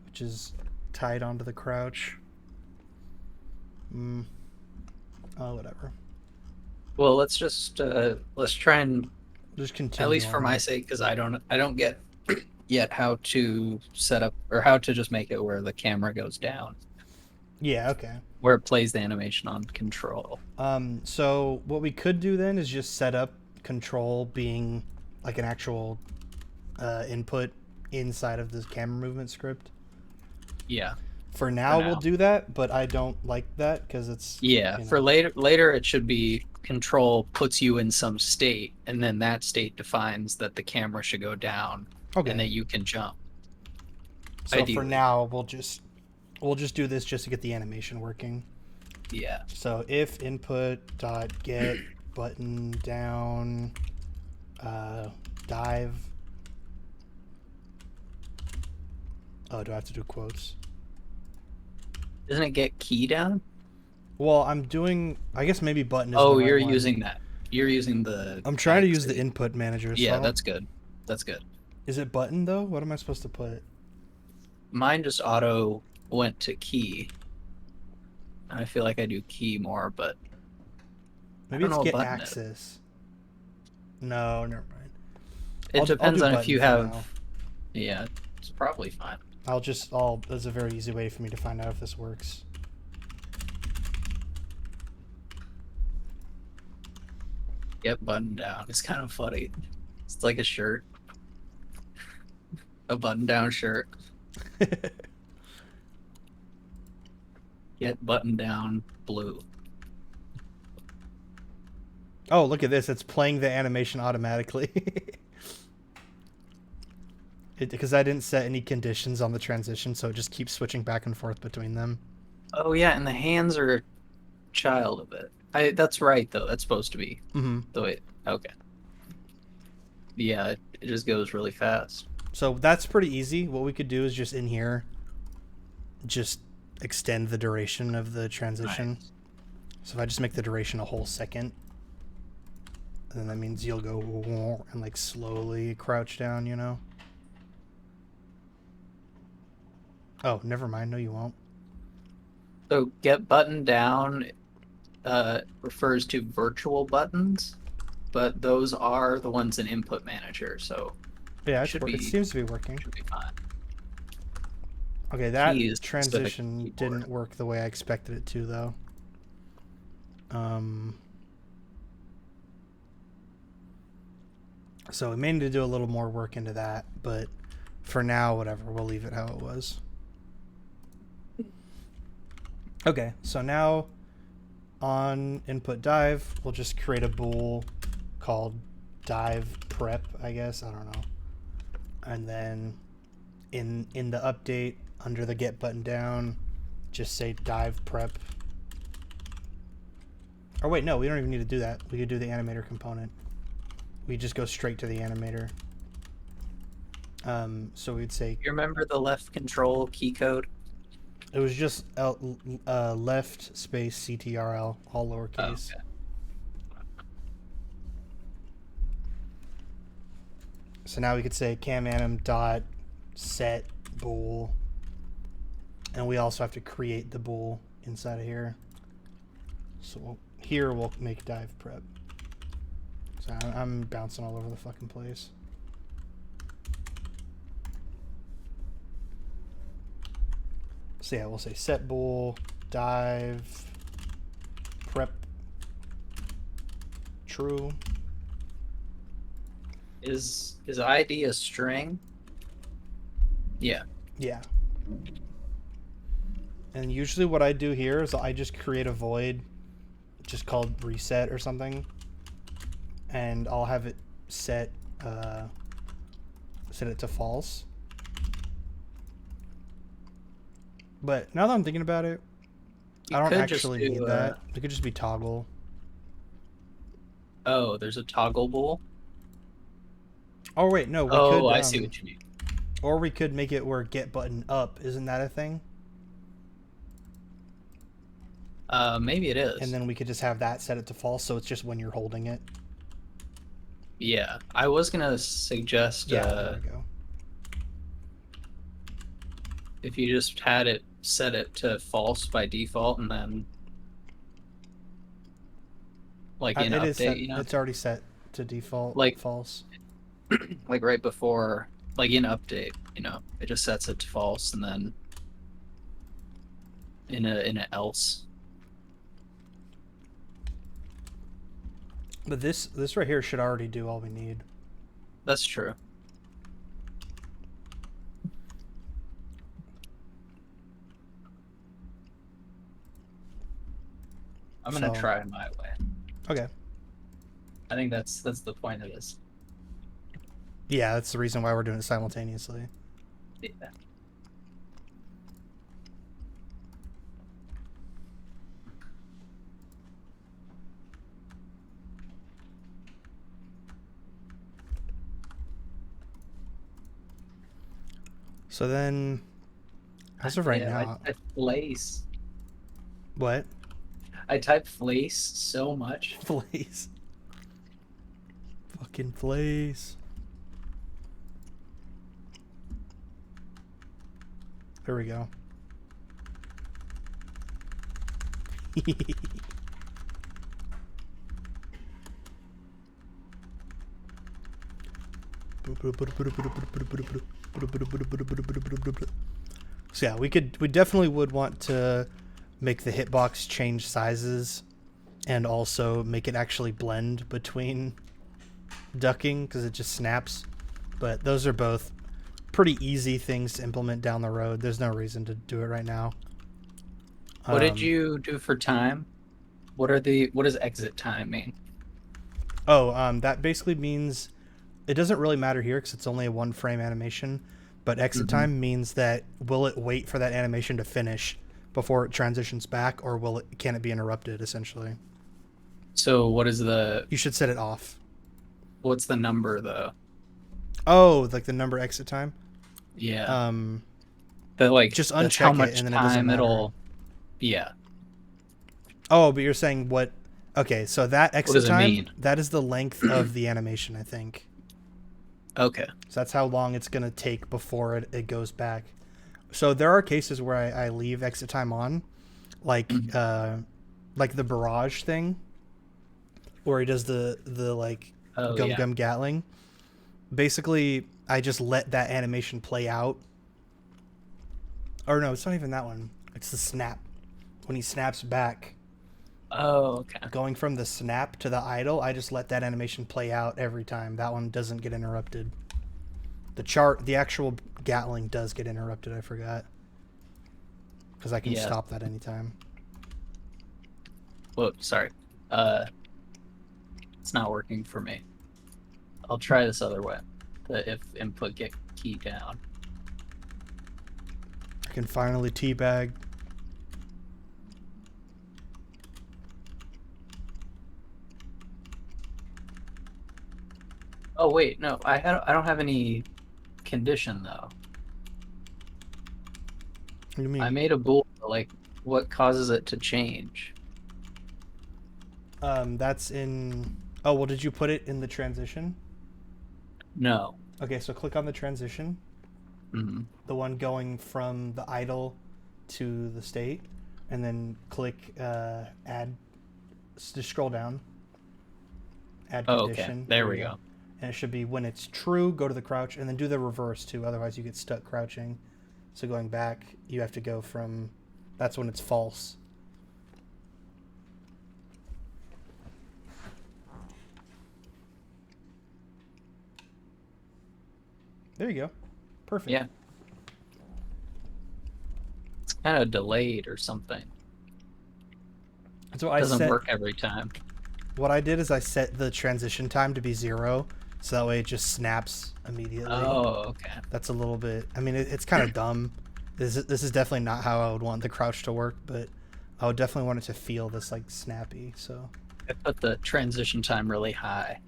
Speaker 1: which is tied onto the crouch. Oh, whatever.
Speaker 2: Well, let's try and
Speaker 1: Just continue.
Speaker 2: at least for my sake, because I don't get yet how to set up or how to just make it where the camera goes down.
Speaker 1: Yeah, okay.
Speaker 2: Where it plays the animation on control.
Speaker 1: So what we could do then is just set up control being like an actual input inside of this camera movement script.
Speaker 2: Yeah.
Speaker 1: For now, we'll do that, but I don't like that because it's...
Speaker 2: Yeah, you know. For later it should be control puts you in some state, and then that state defines that the camera should go down, and that you can jump.
Speaker 1: So ideally. For now, we'll just do this just to get the animation working.
Speaker 2: Yeah.
Speaker 1: So if input dot get button down dive. Oh, do I have to do quotes?
Speaker 2: Doesn't it get key down?
Speaker 1: Well, I'm doing. I guess maybe button is.
Speaker 2: Oh, you're using that. You're using the.
Speaker 1: I'm trying to use the input manager.
Speaker 2: Yeah, that's good. That's good.
Speaker 1: Is it button though? What am I supposed to put?
Speaker 2: Mine just auto went to key. I feel like I do key more, but
Speaker 1: maybe it's get axis. No, never mind.
Speaker 2: It depends on if you have. Yeah, it's probably fine.
Speaker 1: That's a very easy way for me to find out if this works.
Speaker 2: Get button down. It's kind of funny. It's like a shirt. A button down shirt. Get button down blue.
Speaker 1: Oh, look at this. It's playing the animation automatically. Because I didn't set any conditions on the transition, so it just keeps switching back and forth between them.
Speaker 2: Oh, yeah, and the hands are a child of it. That's right, though. That's supposed to be the way. Okay. Yeah, it just goes really fast.
Speaker 1: So that's pretty easy. What we could do is just in here, just extend the duration of the transition. Nice. So if I just make the duration a whole second, then that means you'll go and like slowly crouch down, you know? Oh, never mind. No, you won't.
Speaker 2: So get button down refers to virtual buttons, but those are the ones in Input Manager. So
Speaker 1: yeah, it seems to be working.
Speaker 2: Should be fine.
Speaker 1: Okay, that transition didn't work the way I expected it to, though. So we may need to do a little more work into that, but for now, whatever, we'll leave it how it was. Okay, so now on input dive, we'll just create a bool called dive prep, I guess. I don't know. And then in the update, under the get button down, just say dive prep. Or wait, no, we don't even need to do that. We could do the animator component. We just go straight to the animator. So we'd say...
Speaker 2: You remember the left control key code?
Speaker 1: It was just left space CTRL, all lowercase.
Speaker 2: Oh, okay.
Speaker 1: So now we could say camanim dot set bool, and we also have to create the bool inside of here. So here we'll make dive prep. So I'm bouncing all over the fucking place. So yeah, we'll say set bool dive prep true.
Speaker 2: Is ID a string? Yeah.
Speaker 1: Yeah. And usually what I do here is I just create a void just called reset or something, and I'll have it set it to false. But now that I'm thinking about it, I don't actually need that. It could just be toggle.
Speaker 2: Oh, there's a toggle bool?
Speaker 1: Oh wait, no, we could.
Speaker 2: Oh, I see what you mean.
Speaker 1: Or we could make it where get button up. Isn't that a thing?
Speaker 2: Maybe it is.
Speaker 1: And then we could just have that set it to false, so it's just when you're holding it.
Speaker 2: Yeah, I was gonna suggest.
Speaker 1: Yeah, there we go.
Speaker 2: If you just had it set it to false by default, and then like in update,
Speaker 1: set,
Speaker 2: you know,
Speaker 1: it's already set to default
Speaker 2: like
Speaker 1: false.
Speaker 2: Like right before, like in update, you know, it just sets it to false, and then in a else.
Speaker 1: But this right here should already do all we need.
Speaker 2: That's true. I'm gonna try it my way.
Speaker 1: Okay.
Speaker 2: I think that's the point of this.
Speaker 1: Yeah, that's the reason why we're doing it simultaneously.
Speaker 2: Yeah.
Speaker 1: So then, as of right now,
Speaker 2: I place.
Speaker 1: What?
Speaker 2: I type place so much.
Speaker 1: Place. Fucking place. There we go. So yeah, we definitely would want to make the hitbox change sizes and also make it actually blend between ducking because it just snaps. But those are both pretty easy things to implement down the road. There's no reason to do it right now.
Speaker 2: What did you do for time? What does exit time mean?
Speaker 1: Oh, that basically means it doesn't really matter here because it's only a 1 frame animation, but exit time means that will it wait for that animation to finish before it transitions back, or can it be interrupted essentially?
Speaker 2: So what is
Speaker 1: you should set it off.
Speaker 2: What's the number though?
Speaker 1: Oh, like the number exit time?
Speaker 2: Yeah. Just
Speaker 1: uncheck
Speaker 2: how much
Speaker 1: it and then
Speaker 2: time
Speaker 1: it doesn't matter.
Speaker 2: it'll. Yeah.
Speaker 1: Oh, but you're saying what? Okay, so that exit time,
Speaker 2: mean?
Speaker 1: That is the length of the animation, I think.
Speaker 2: Okay.
Speaker 1: So that's how long it's going to take before it goes back. So there are cases where I leave exit time on, like the barrage thing, where he does the like gum Gatling. Basically, I just let that animation play out. Or no, it's not even that one. It's the snap. When he snaps back,
Speaker 2: Oh, okay.
Speaker 1: Going from the snap to the idle, I just let that animation play out every time. That one doesn't get interrupted. The actual Gatling does get interrupted, I forgot. Because I can
Speaker 2: Yeah.
Speaker 1: stop that anytime.
Speaker 2: Whoa, sorry. Uh, it's not working for me. I'll try this other way. The if input get key down.
Speaker 1: I can finally teabag.
Speaker 2: Oh wait, no, I don't have any condition though.
Speaker 1: What do you
Speaker 2: I
Speaker 1: mean?
Speaker 2: made a bool, like what causes it to change?
Speaker 1: That's in... Oh, well, did you put it in the transition?
Speaker 2: No.
Speaker 1: Okay, so click on the transition.
Speaker 2: Mm-hmm.
Speaker 1: The one going from the idle to the state. And then click add... Just scroll down. Add
Speaker 2: Oh, okay.
Speaker 1: condition.
Speaker 2: There
Speaker 1: There
Speaker 2: we
Speaker 1: you go.
Speaker 2: go.
Speaker 1: And it should be when it's true, go to the crouch, and then do the reverse too. Otherwise, you get stuck crouching. So going back, you have to go from... That's when it's false. There you go. Perfect.
Speaker 2: Yeah. It's kind of delayed or something.
Speaker 1: So
Speaker 2: It doesn't work every time.
Speaker 1: What I did is I set the transition time to be 0, so that way it just snaps immediately.
Speaker 2: Oh, okay.
Speaker 1: That's a little bit... I mean, it's kind of dumb. This is definitely not how I would want the crouch to work, but I would definitely want it to feel this, like, snappy, so...
Speaker 2: I put the transition time really high.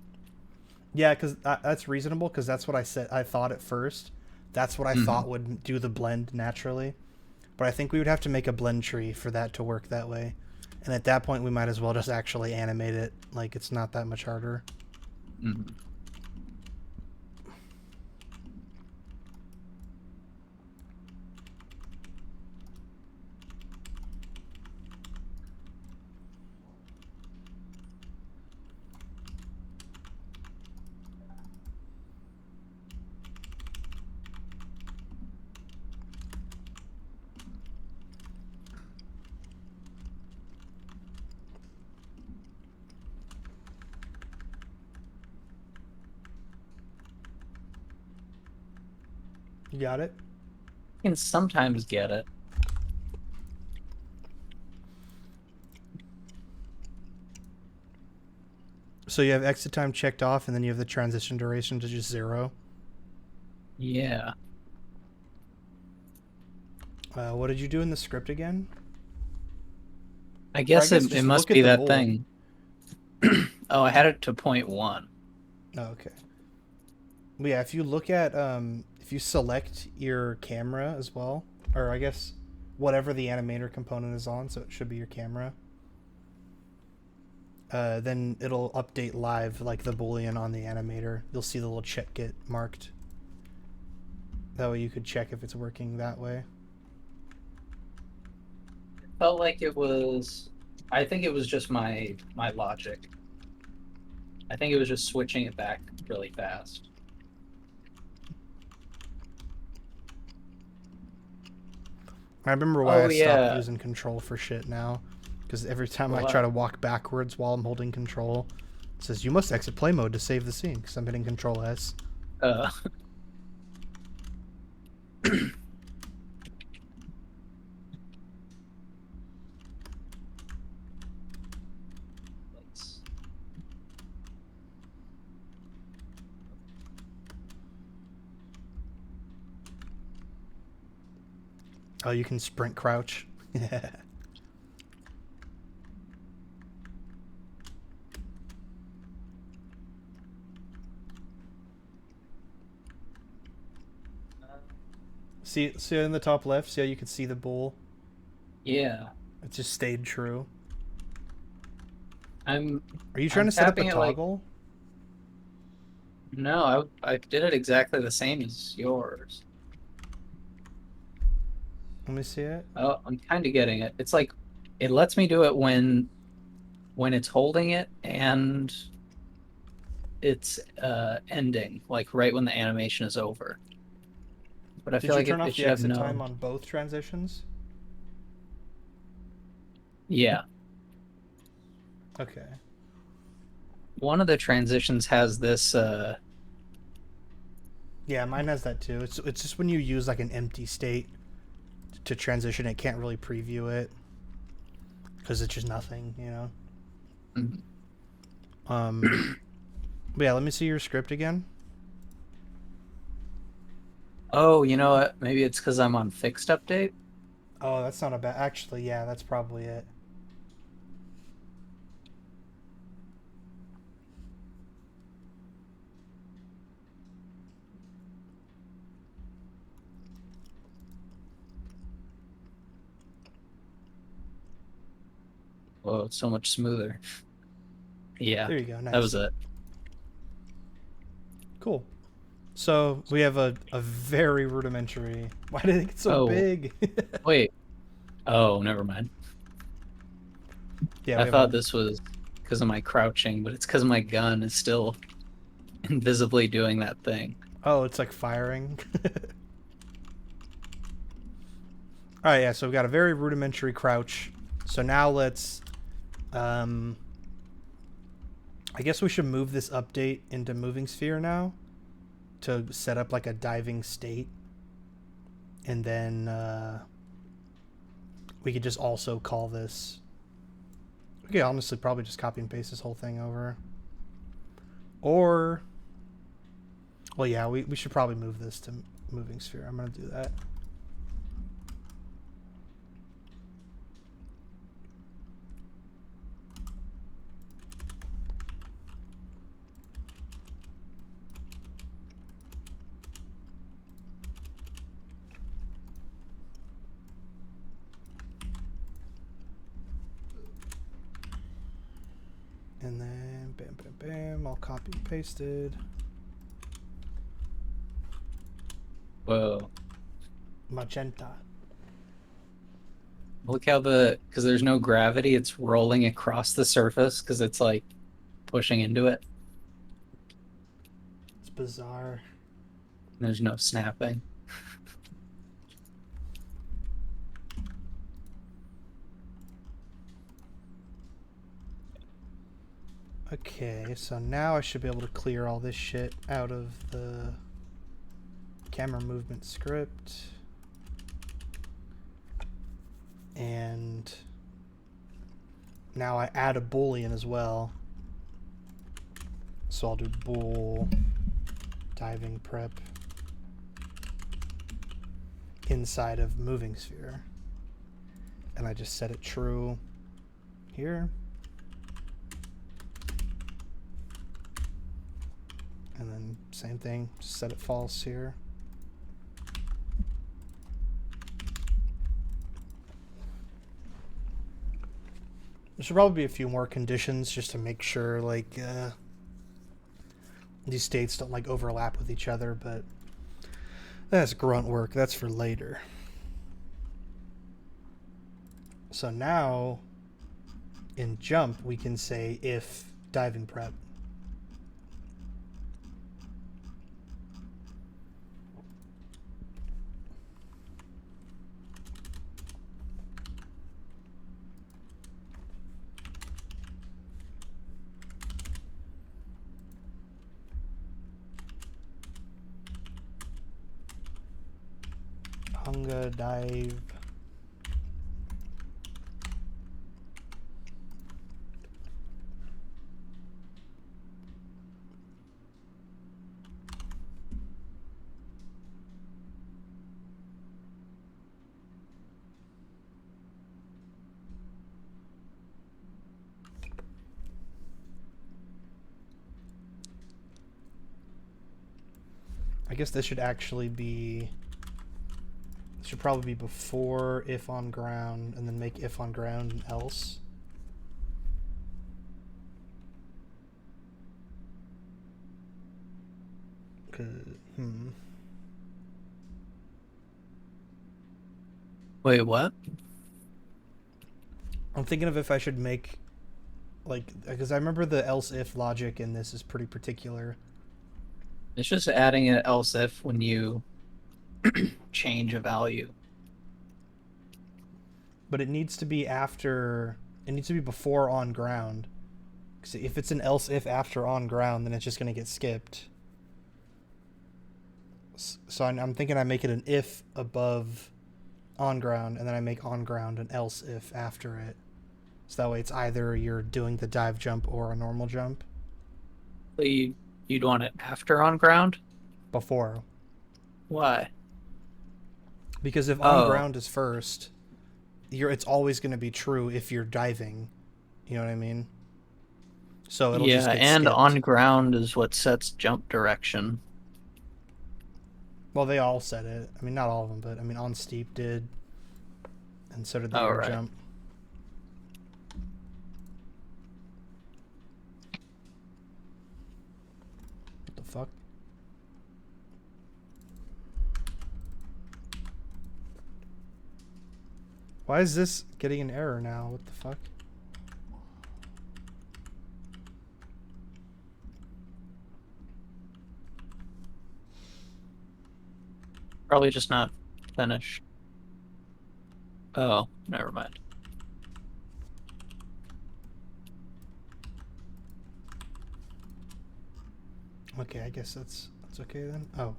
Speaker 1: Yeah, because that's reasonable, because that's what I thought at first. That's what I thought would do the blend naturally. But I think we would have to make a blend tree for that to work that way. And at that point, we might as well just actually animate it. Like, it's not that much harder.
Speaker 2: Mm-hmm.
Speaker 1: You got it?
Speaker 2: You can sometimes get it.
Speaker 1: So you have exit time checked off, and then you have the transition duration to just 0.
Speaker 2: Yeah.
Speaker 1: What did you do in the script again?
Speaker 2: I guess
Speaker 1: just
Speaker 2: it must
Speaker 1: look at
Speaker 2: be
Speaker 1: the
Speaker 2: that
Speaker 1: bowl.
Speaker 2: thing. Oh, I had it to 0.1.
Speaker 1: Oh, okay. But yeah, if you look at if you select your camera as well, or I guess whatever the animator component is on, so it should be your camera. Then it'll update live like the boolean on the animator. You'll see the little check get marked. That way you could check if it's working that way.
Speaker 2: Felt like it was. I think it was just my logic. I think it was just switching it back really fast.
Speaker 1: I remember why I stopped
Speaker 2: yeah.
Speaker 1: using control for shit now. Because every time I
Speaker 2: What?
Speaker 1: try to walk backwards while I'm holding control, it says you must exit play mode to save the scene because I'm hitting control S.
Speaker 2: Uh, let's-
Speaker 1: Oh, you can sprint crouch. Yeah. See in the top left, see how you can see the bowl?
Speaker 2: yeah.
Speaker 1: It just stayed true.
Speaker 2: I'm.
Speaker 1: Are you trying
Speaker 2: I'm
Speaker 1: to set up a
Speaker 2: tapping it like.
Speaker 1: toggle?
Speaker 2: No, I did it exactly the same as yours.
Speaker 1: Let me see it.
Speaker 2: Oh, I'm kind of getting it. It's like it lets me do it when it's holding it and it's ending, like right when the animation is over. But I
Speaker 1: Did
Speaker 2: feel
Speaker 1: you
Speaker 2: like
Speaker 1: turn
Speaker 2: it
Speaker 1: off the
Speaker 2: should have
Speaker 1: exit
Speaker 2: no.
Speaker 1: time on both transitions?
Speaker 2: Yeah.
Speaker 1: Okay.
Speaker 2: One of the transitions has this
Speaker 1: Yeah, mine has that too. It's just when you use like an empty state to transition, it can't really preview it because it's just nothing, you know. But yeah, let me see your script again.
Speaker 2: oh, you know what? Maybe it's because I'm on fixed update.
Speaker 1: Oh, that's not a bad. Actually, yeah, that's probably it.
Speaker 2: Oh, it's so much smoother. Yeah,
Speaker 1: There you go.
Speaker 2: that was
Speaker 1: Nice.
Speaker 2: it.
Speaker 1: Cool. So we have a very rudimentary. Why did it get so
Speaker 2: Oh,
Speaker 1: big?
Speaker 2: wait. Oh, never mind.
Speaker 1: Yeah,
Speaker 2: I
Speaker 1: we have a.
Speaker 2: thought this was because of my crouching, but it's because my gun is still invisibly doing that thing.
Speaker 1: Oh, it's like firing. All right, yeah. So we've got a very rudimentary crouch. So now let's. Um, I guess we should move this update into moving sphere now to set up like a diving state, and then we could just also call this. We could honestly probably just copy and paste this whole thing over, or well, yeah, we should probably move this to moving sphere. I'm gonna do that. And then bam, bam, bam, all copy and pasted.
Speaker 2: Whoa.
Speaker 1: Magenta.
Speaker 2: Look how because there's no gravity, it's rolling across the surface because it's like pushing into it.
Speaker 1: It's bizarre.
Speaker 2: There's no snapping.
Speaker 1: Okay, so now I should be able to clear all this shit out of the camera movement script. And now I add a boolean as well. So I'll do bool diving prep inside of moving sphere. And I just set it true here. And then same thing, just set it false here. There should probably be a few more conditions just to make sure like these states don't like overlap with each other, but that's grunt work. That's for later. So now in jump we can say if diving prep. Hunger dive. I guess this should actually be. This should probably be before if on ground, and then make if on ground and else. Hmm.
Speaker 2: Wait, what?
Speaker 1: I'm thinking of if I should make like because I remember the else if logic in this is pretty particular.
Speaker 2: It's just adding an else if when you change a value.
Speaker 1: But it needs to be after. It needs to be before on ground. 'Cause if it's an else if after on ground, then it's just going to get skipped. So I'm thinking I make it an if above on ground, and then I make on ground an else if after it. So that way it's either you're doing the dive jump or a normal jump.
Speaker 2: So you'd want it after on ground?
Speaker 1: Before.
Speaker 2: Why?
Speaker 1: Because if on
Speaker 2: Oh,
Speaker 1: ground is first, it's always going to be true if you're diving. You know what I mean? So it'll just
Speaker 2: yeah,
Speaker 1: get
Speaker 2: and
Speaker 1: skipped.
Speaker 2: on ground is what sets jump direction.
Speaker 1: Well, they all said it. I mean, not all of them, but I mean, on steep did, and so did the
Speaker 2: Oh,
Speaker 1: air
Speaker 2: right.
Speaker 1: jump. What the fuck? Why is this getting an error now? What the fuck?
Speaker 2: Probably just not finished. Oh, never mind.
Speaker 1: Okay, I guess that's okay then. Oh,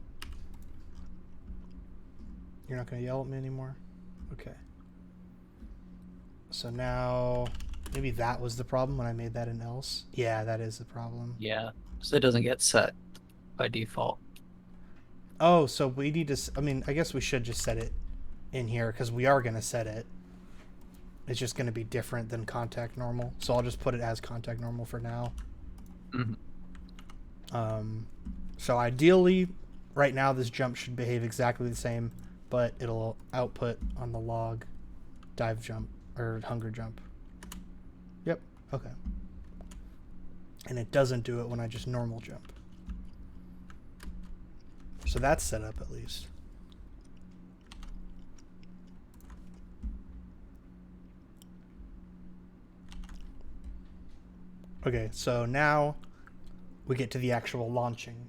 Speaker 1: you're not gonna yell at me anymore. Okay. So now, maybe that was the problem when I made that an else. Yeah, that is the problem.
Speaker 2: Yeah, so it doesn't get set by default.
Speaker 1: Oh, so we need to. I mean, I guess we should just set it in here because we are gonna set it. It's just gonna be different than contact normal. So I'll just put it as contact normal for now.
Speaker 2: Mm-hmm.
Speaker 1: So ideally, right now this jump should behave exactly the same, but it'll output on the log dive jump or hunger jump. Yep. Okay. And it doesn't do it when I just normal jump. So that's set up at least. Okay, so now we get to the actual launching.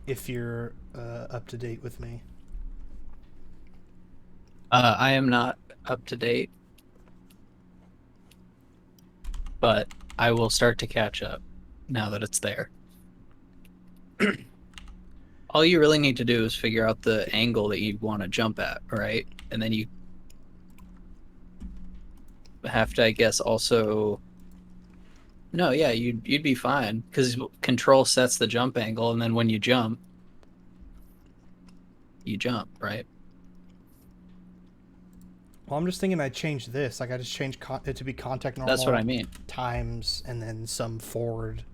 Speaker 1: If you're up to date with me.
Speaker 2: I am not up to date, but I will start to catch up now that it's there. All you really need to do is figure out the angle that you want to jump at, right? And then you have to, I guess, also. No, yeah, you'd be fine because control sets the jump angle, and then when you jump, right?
Speaker 1: Well, I'm just thinking I changed this. Like I just changed it to be contact
Speaker 2: That's what
Speaker 1: normal
Speaker 2: I mean.
Speaker 1: times and then some forward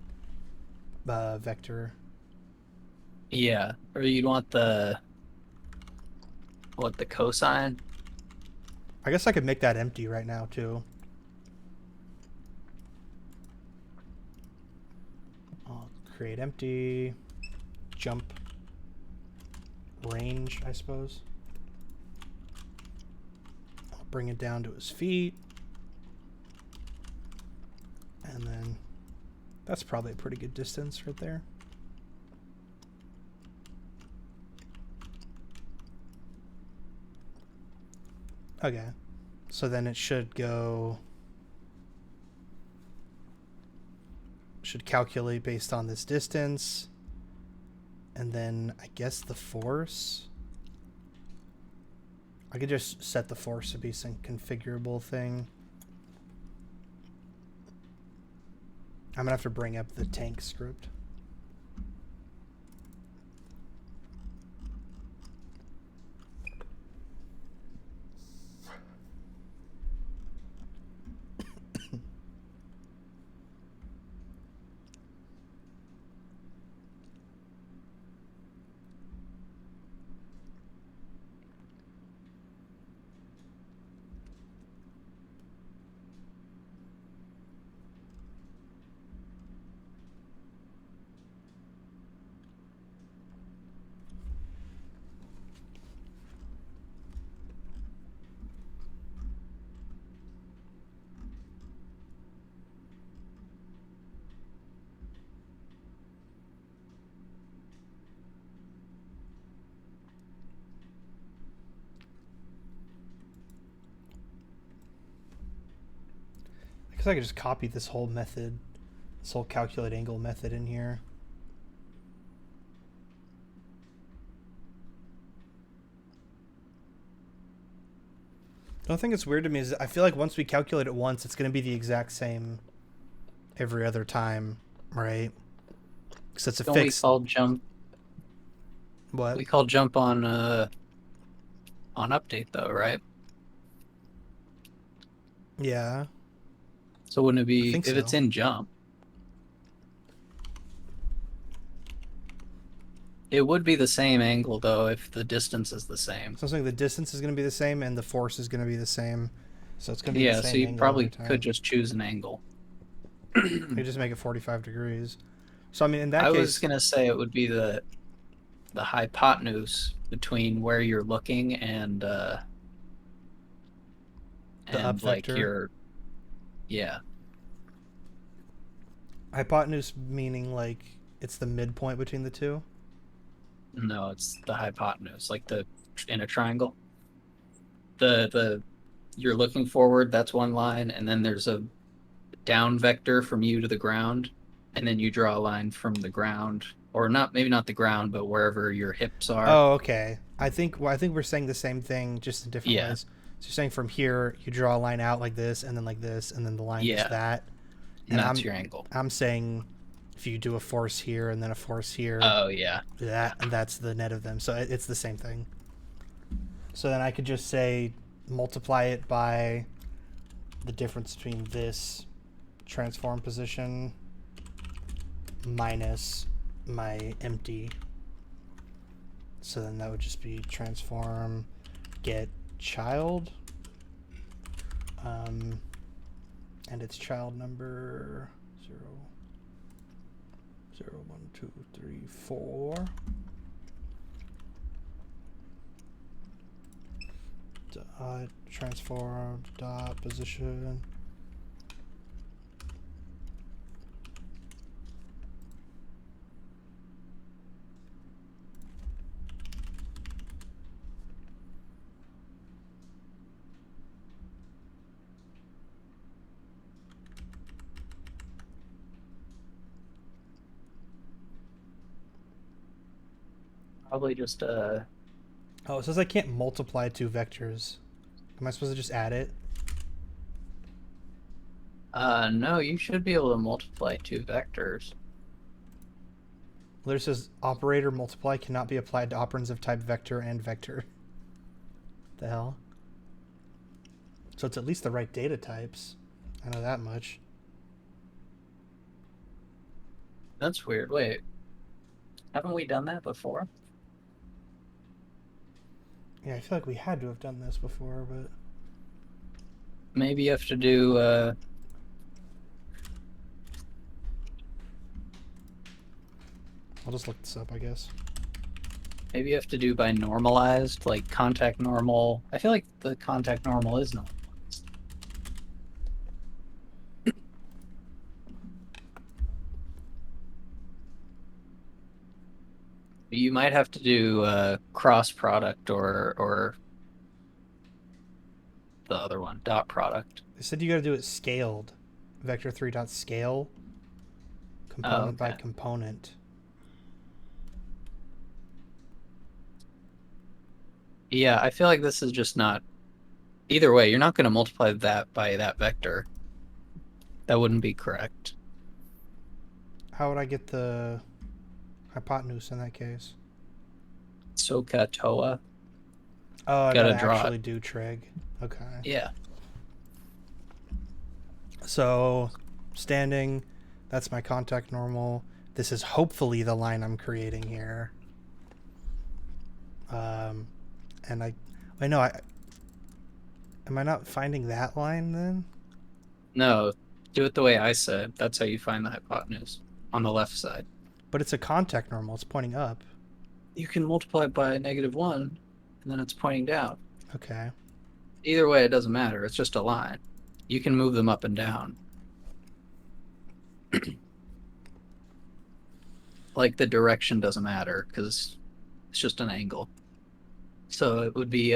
Speaker 1: vector.
Speaker 2: Yeah, or you'd want the cosine?
Speaker 1: I guess I could make that empty right now too. I'll create empty jump range, I suppose. I'll bring it down to his feet. And then that's probably a pretty good distance right there. Okay. So then it should go... should calculate based on this distance. And then I guess the force... I could just set the force to be some configurable thing. I'm gonna have to bring up the tank script. guess I could just copy this whole method, this whole calculate angle method in here. The only thing that's weird to me is I feel like once we calculate it once, it's going to be the exact same every other time, right? Because it's a
Speaker 2: Don't
Speaker 1: fixed.
Speaker 2: we call jump?
Speaker 1: What?
Speaker 2: We call jump on update though, right?
Speaker 1: Yeah,
Speaker 2: So wouldn't it
Speaker 1: I
Speaker 2: be
Speaker 1: think
Speaker 2: if it's
Speaker 1: so.
Speaker 2: in jump? It would be the same angle though if the distance is the same.
Speaker 1: So I'm saying the distance is going to be the same and the force is going to be the same. So it's going to be the
Speaker 2: Yeah, so
Speaker 1: same
Speaker 2: you
Speaker 1: angle every
Speaker 2: probably could
Speaker 1: time.
Speaker 2: just choose an angle.
Speaker 1: You just make it 45 degrees. So I mean, in that
Speaker 2: I was
Speaker 1: case,
Speaker 2: gonna say it would be the hypotenuse between where you're looking
Speaker 1: the up
Speaker 2: and like
Speaker 1: vector.
Speaker 2: your yeah.
Speaker 1: Hypotenuse meaning like it's the midpoint between the two.
Speaker 2: No, it's the hypotenuse, like the in a triangle. The you're looking forward, that's one line, and then there's a down vector from you to the ground, and then you draw a line from the ground, or not, maybe not the ground, but wherever your hips are.
Speaker 1: Oh, okay. I think we're saying the same thing just in different
Speaker 2: Yeah,
Speaker 1: ways. So you're saying from here you draw a line out like this and then like this and then the line is
Speaker 2: yeah,
Speaker 1: that.
Speaker 2: and
Speaker 1: And
Speaker 2: that's your angle.
Speaker 1: I'm saying if you do a force here and then a force here,
Speaker 2: Oh yeah,
Speaker 1: that and that's the net of them. So it's the same thing. So then I could just say multiply it by the difference between this transform position minus my empty. So then that would just be transform get child, and it's child number 0, 0, 1, 2, 3, 4. Transform dot position.
Speaker 2: probably just
Speaker 1: Oh, it says I can't multiply two vectors. Am I supposed to just add it?
Speaker 2: no, you should be able to multiply two vectors.
Speaker 1: Well, there says operator multiply cannot be applied to operands of type vector and vector. The hell? So it's at least the right data types. I know that much.
Speaker 2: That's weird. Wait, haven't we done that before?
Speaker 1: Yeah, I feel like we had to have done this before, but
Speaker 2: Maybe you have to do
Speaker 1: I'll just look this up, I guess.
Speaker 2: maybe you have to do by normalized, like contact normal. I feel like the contact normal is normalized. You might have to do cross product or the other one, dot product.
Speaker 1: They said you got to do it scaled. Vector 3 dot scale component by
Speaker 2: Okay.
Speaker 1: component.
Speaker 2: Yeah, I feel like this is just not. Either way, you're not going to multiply that by that vector. That wouldn't be correct.
Speaker 1: How would I get the hypotenuse in that case?
Speaker 2: SOHCAHTOA.
Speaker 1: Oh, I
Speaker 2: Gotta
Speaker 1: gotta
Speaker 2: draw
Speaker 1: actually
Speaker 2: it.
Speaker 1: do trig. Okay.
Speaker 2: Yeah.
Speaker 1: So, standing, that's my contact normal. This is hopefully the line I'm creating here. And I know am I not finding that line then?
Speaker 2: No, do it the way I said. That's how you find the hypotenuse on the left side.
Speaker 1: But it's a contact normal. It's pointing up.
Speaker 2: You can multiply it by -1, and then it's pointing down.
Speaker 1: Okay.
Speaker 2: Either way, it doesn't matter. It's just a line. You can move them up and down. Like the direction doesn't matter because it's just an angle. So it would be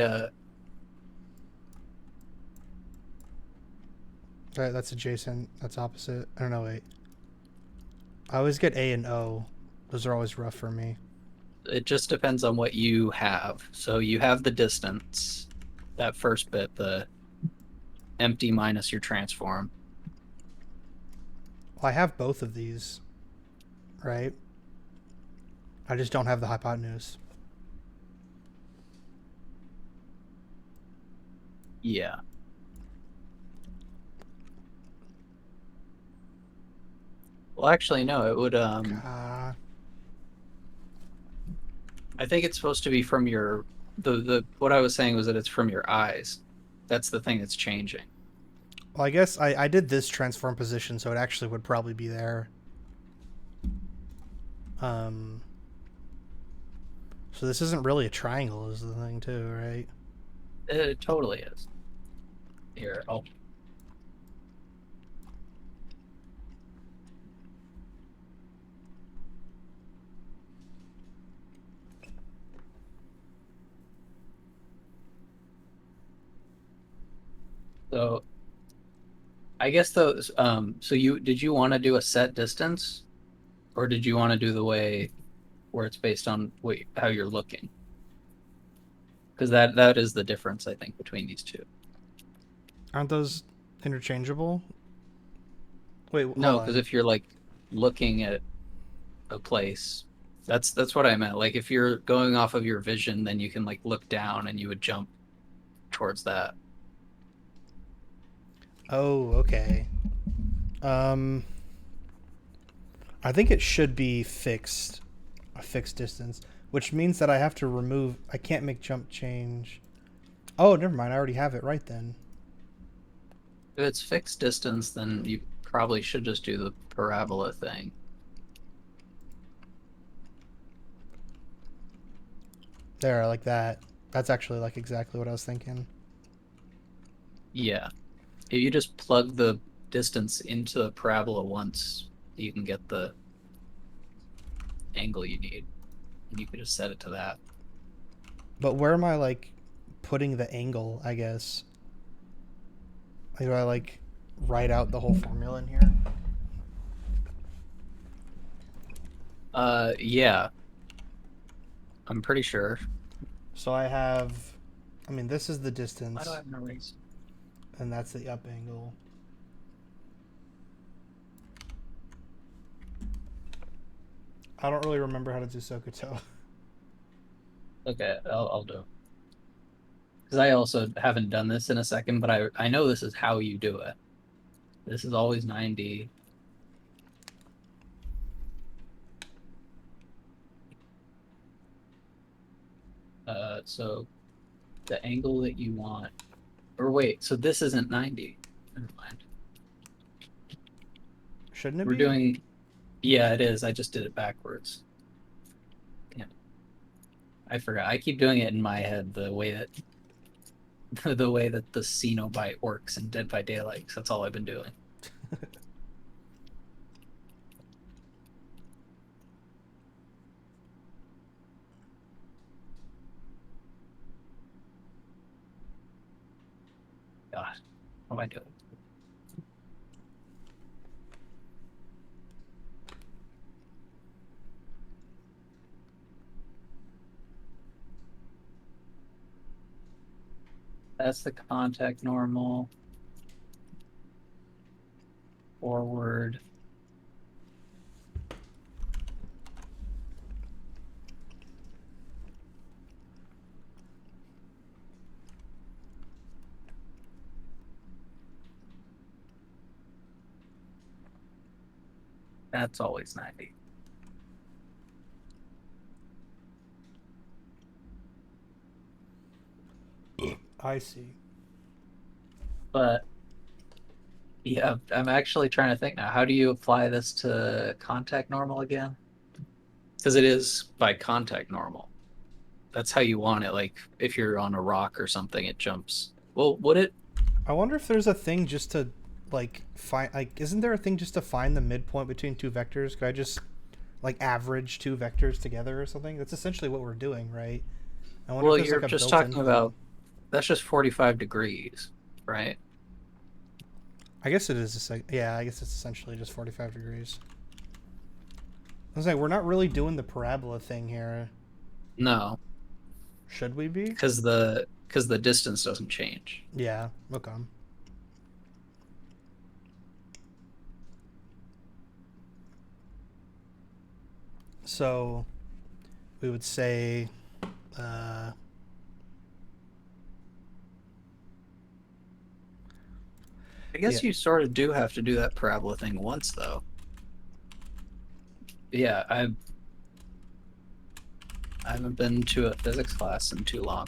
Speaker 1: That's adjacent. That's opposite. I don't know. Wait. I always get A and O. Those are always rough for me.
Speaker 2: It just depends on what you have. So you have the distance, that first bit, the empty minus your transform.
Speaker 1: Well, I have both of these, right? I just don't have the hypotenuse.
Speaker 2: Yeah. Well, actually, no, it would,
Speaker 1: Uh,
Speaker 2: I think it's supposed to be from your, what I was saying was that it's from your eyes. That's the thing that's changing.
Speaker 1: well, I guess I did this transform position, so it actually would probably be there. Um, so this isn't really a triangle, is the thing too, right?
Speaker 2: It totally is. Here, I'll. So I guess those. So you want to do a set distance, or did you want to do the way where it's based on how you're looking? Because that is the difference, I think, between these two.
Speaker 1: Aren't those interchangeable? Wait, hold
Speaker 2: No, because
Speaker 1: on.
Speaker 2: if you're like looking at a place, that's what I meant. Like if you're going off of your vision, then you can like look down and you would jump towards that.
Speaker 1: Oh, okay. Um, I think it should be fixed, a fixed distance, which means that I have to remove. I can't make jump change. Oh, never mind. I already have it right then.
Speaker 2: If it's fixed distance, then you probably should just do the parabola thing.
Speaker 1: There, like that. That's actually like exactly what I was thinking.
Speaker 2: Yeah. If you just plug the distance into the parabola once, you can get the angle you need. And you can just set it to that.
Speaker 1: But where am I like putting the angle? I guess. Like, do I like write out the whole formula in here?
Speaker 2: Yeah. I'm pretty sure.
Speaker 1: So I have. I mean, this is the
Speaker 2: Why
Speaker 1: distance,
Speaker 2: do I have an eraser?
Speaker 1: and that's the up angle. I don't really remember how to do Sokoto.
Speaker 2: Okay, I'll do it. Because I also haven't done this in a second, but I know this is how you do it. This is always 90. So the angle that you want, or wait, so this isn't 90. Never mind.
Speaker 1: Shouldn't it
Speaker 2: We're
Speaker 1: be?
Speaker 2: doing, yeah, it is. I just did it backwards. Damn, I forgot. I keep doing it in my head the way that the way that the Cenobite works in Dead by Daylight. 'Cause that's all I've been doing. God, what am I doing? That's the contact normal. Forward. That's always 90.
Speaker 1: I see.
Speaker 2: But yeah, I'm actually trying to think now. How do you apply this to contact normal again? Because it is by contact normal. That's how you want it. Like if you're on a rock or something, it jumps. Well, would it?
Speaker 1: I wonder if there's a thing just to like find like isn't there a thing just to find the midpoint between two vectors? Could I just like average two vectors together or something? That's essentially what we're doing, right? I wonder if
Speaker 2: Well,
Speaker 1: there's
Speaker 2: you're
Speaker 1: like a
Speaker 2: just
Speaker 1: built-in
Speaker 2: talking
Speaker 1: thing.
Speaker 2: about that's just 45 degrees, right?
Speaker 1: I guess it is. Yeah, I guess it's essentially just 45 degrees. I was like, we're not really doing the parabola thing here.
Speaker 2: No,
Speaker 1: Should we be?
Speaker 2: because the distance doesn't change.
Speaker 1: Yeah. Okay. So we would say, uh,
Speaker 2: I
Speaker 1: yeah.
Speaker 2: guess you sort of do have to do that parabola thing once, though. Yeah, I haven't been to a physics class in too long.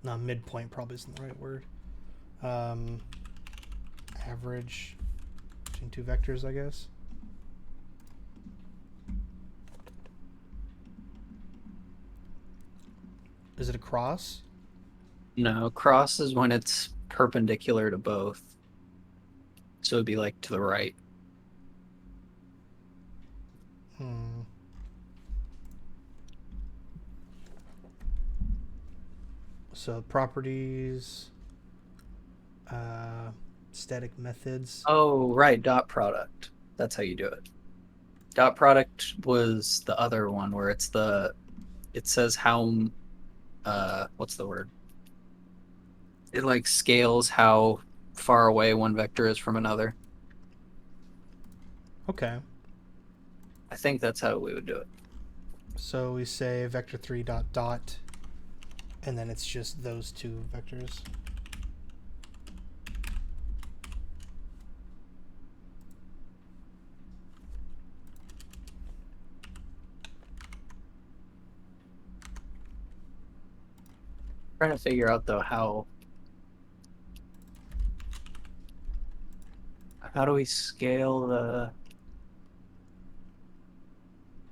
Speaker 1: No, midpoint probably isn't the right word. Um, average between two vectors, I guess. Is it a cross?
Speaker 2: No, cross is when it's perpendicular to both. So it'd be like to the right.
Speaker 1: Hmm. So properties, uh, static methods.
Speaker 2: Oh, right, dot product. That's how you do it. Dot product was the other one where it says how what's the word? It like scales how far away one vector is from another.
Speaker 1: Okay.
Speaker 2: I think that's how we would do it.
Speaker 1: So we say vector 3 dot dot, and then it's just those two vectors.
Speaker 2: Trying to figure out though how do we scale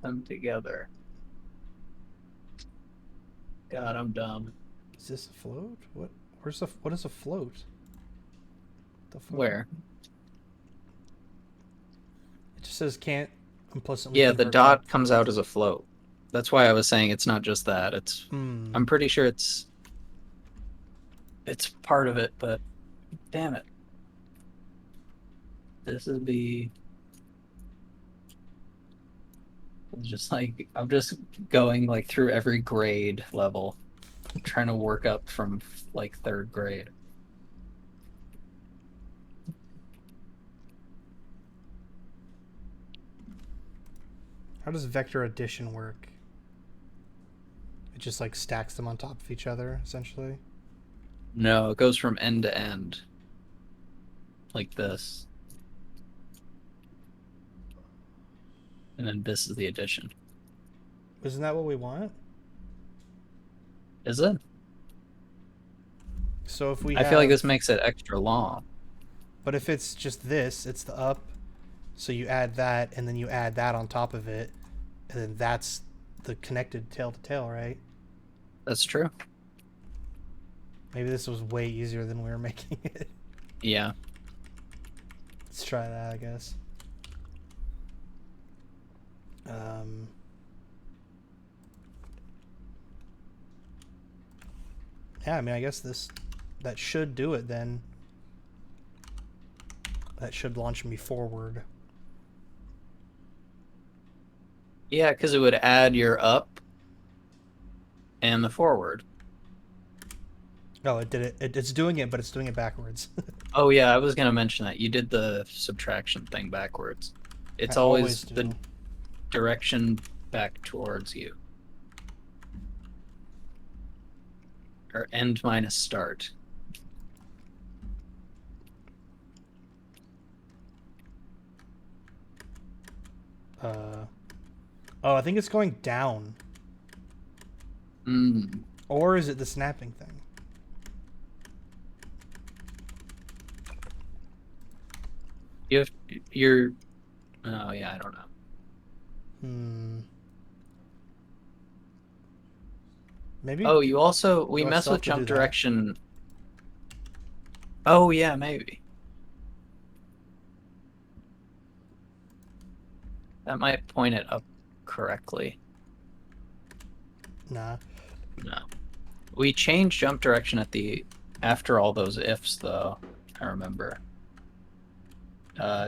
Speaker 2: them together? God, I'm dumb.
Speaker 1: Is this a float? What? What is a float? The fuck?
Speaker 2: Where?
Speaker 1: It just says can't implicitly
Speaker 2: Yeah, the
Speaker 1: convert dot.
Speaker 2: dot comes out as a float. That's why I was saying it's not just that.
Speaker 1: Hmm.
Speaker 2: I'm pretty sure it's part of it, but damn it. This would be just like I'm just going like through every grade level, trying to work up from like third grade.
Speaker 1: How does vector addition work? It just like stacks them on top of each other, essentially.
Speaker 2: No, it goes from end to end like this. And then this is the addition.
Speaker 1: Isn't that what we want?
Speaker 2: Is it?
Speaker 1: So if we
Speaker 2: I feel like
Speaker 1: have,
Speaker 2: this makes it extra long.
Speaker 1: but if it's just this, it's the up. So you add that, and then you add that on top of it, and then that's the connected tail to tail, right?
Speaker 2: That's true.
Speaker 1: Maybe this was way easier than we were making it.
Speaker 2: Yeah.
Speaker 1: Let's try that, I guess. Yeah, I mean, I guess that should do it then. That should launch me forward.
Speaker 2: Yeah, because it would add your up and the forward.
Speaker 1: Oh, it did it. It's doing it, but it's doing it backwards.
Speaker 2: Oh yeah, I was gonna mention that. You did the subtraction thing backwards.
Speaker 1: I
Speaker 2: It's
Speaker 1: always
Speaker 2: always
Speaker 1: do.
Speaker 2: the direction back towards you. Or end minus start.
Speaker 1: Oh, I think it's going down.
Speaker 2: Mm.
Speaker 1: Or is it the snapping thing?
Speaker 2: You have you're oh yeah, I don't know.
Speaker 1: Hmm. Maybe.
Speaker 2: Oh, you also we
Speaker 1: Do I
Speaker 2: mess
Speaker 1: still
Speaker 2: with
Speaker 1: have to do
Speaker 2: jump
Speaker 1: that?
Speaker 2: direction. Oh yeah, maybe. That might point it up correctly.
Speaker 1: Nah.
Speaker 2: No. We changed jump direction at the after all those ifs though. I remember.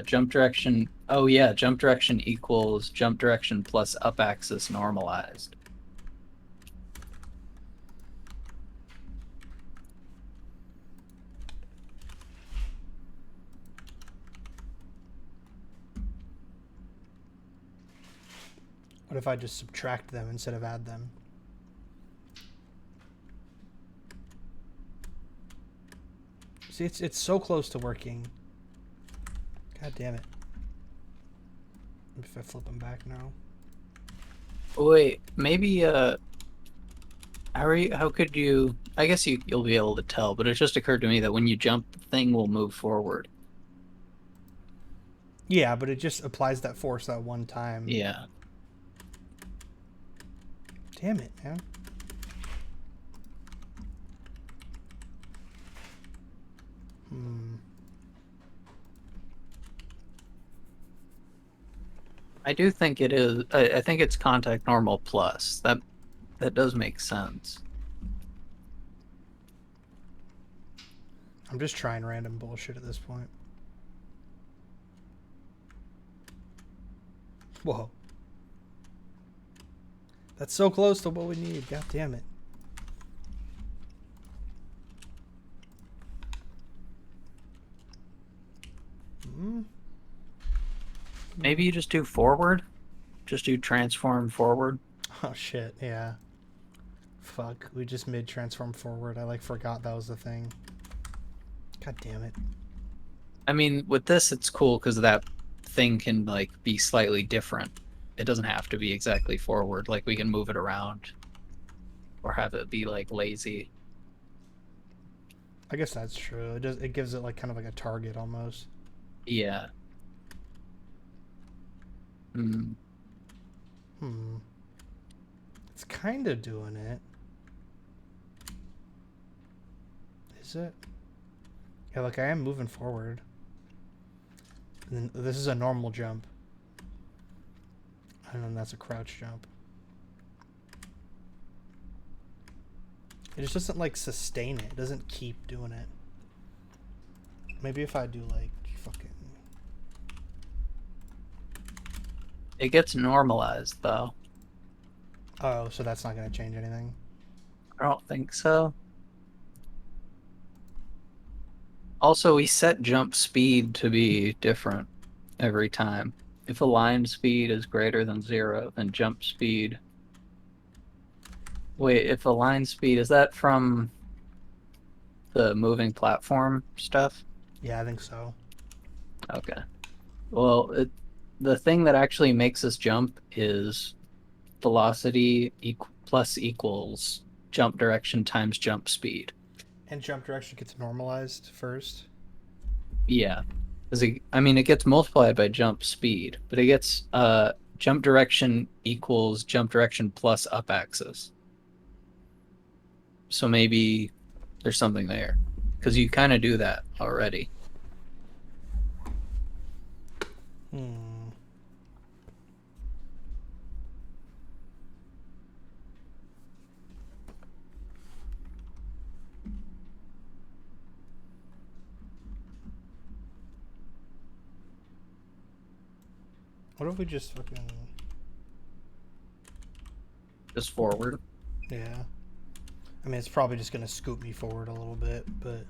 Speaker 2: Jump direction. Oh yeah, jump direction equals jump direction plus up axis normalized.
Speaker 1: What if I just subtract them instead of add them? See, it's so close to working. God damn it. If I flip them back now.
Speaker 2: Wait, maybe how could you I guess you'll be able to tell, but it just occurred to me that when you jump, the thing will move forward.
Speaker 1: Yeah, but it just applies that force that one time.
Speaker 2: Yeah.
Speaker 1: Damn it, man.
Speaker 2: I do think it is I think it's contact normal plus. That does make sense.
Speaker 1: I'm just trying random bullshit at this point. Whoa. That's so close to what we need. God damn it.
Speaker 2: Maybe you just do forward? Just do transform forward?
Speaker 1: Oh shit, yeah. Fuck, we just mid transform forward. I like forgot that was the thing. God damn it.
Speaker 2: I mean, with this it's cool because that thing can like be slightly different. It doesn't have to be exactly forward. Like we can move it around or have it be like lazy.
Speaker 1: I guess that's true. It gives it like kind of like a target almost.
Speaker 2: Yeah. Hmm.
Speaker 1: It's kind of doing it. Is it? Yeah, like I am moving forward. And then this is a normal jump. And then that's a crouch jump. It just doesn't like sustain it. It doesn't keep doing it. Maybe if I do like fucking...
Speaker 2: It gets normalized though.
Speaker 1: Oh, so that's not going to change anything?
Speaker 2: I don't think so. Also, we set jump speed to be different every time. If align speed is greater than 0, then jump speed. Wait, if align speed, is that from the moving platform stuff?
Speaker 1: Yeah, I think so.
Speaker 2: Okay. Well, the thing that actually makes us jump is velocity plus equals jump direction times jump speed.
Speaker 1: And jump direction gets normalized first.
Speaker 2: Yeah. I mean, it gets multiplied by jump speed, but it gets jump direction equals jump direction plus up axis. So maybe there's something there because you kind of do that already.
Speaker 1: What if we just fucking...
Speaker 2: Just forward.
Speaker 1: Yeah. I mean, it's probably just going to scoop me forward a little bit, but...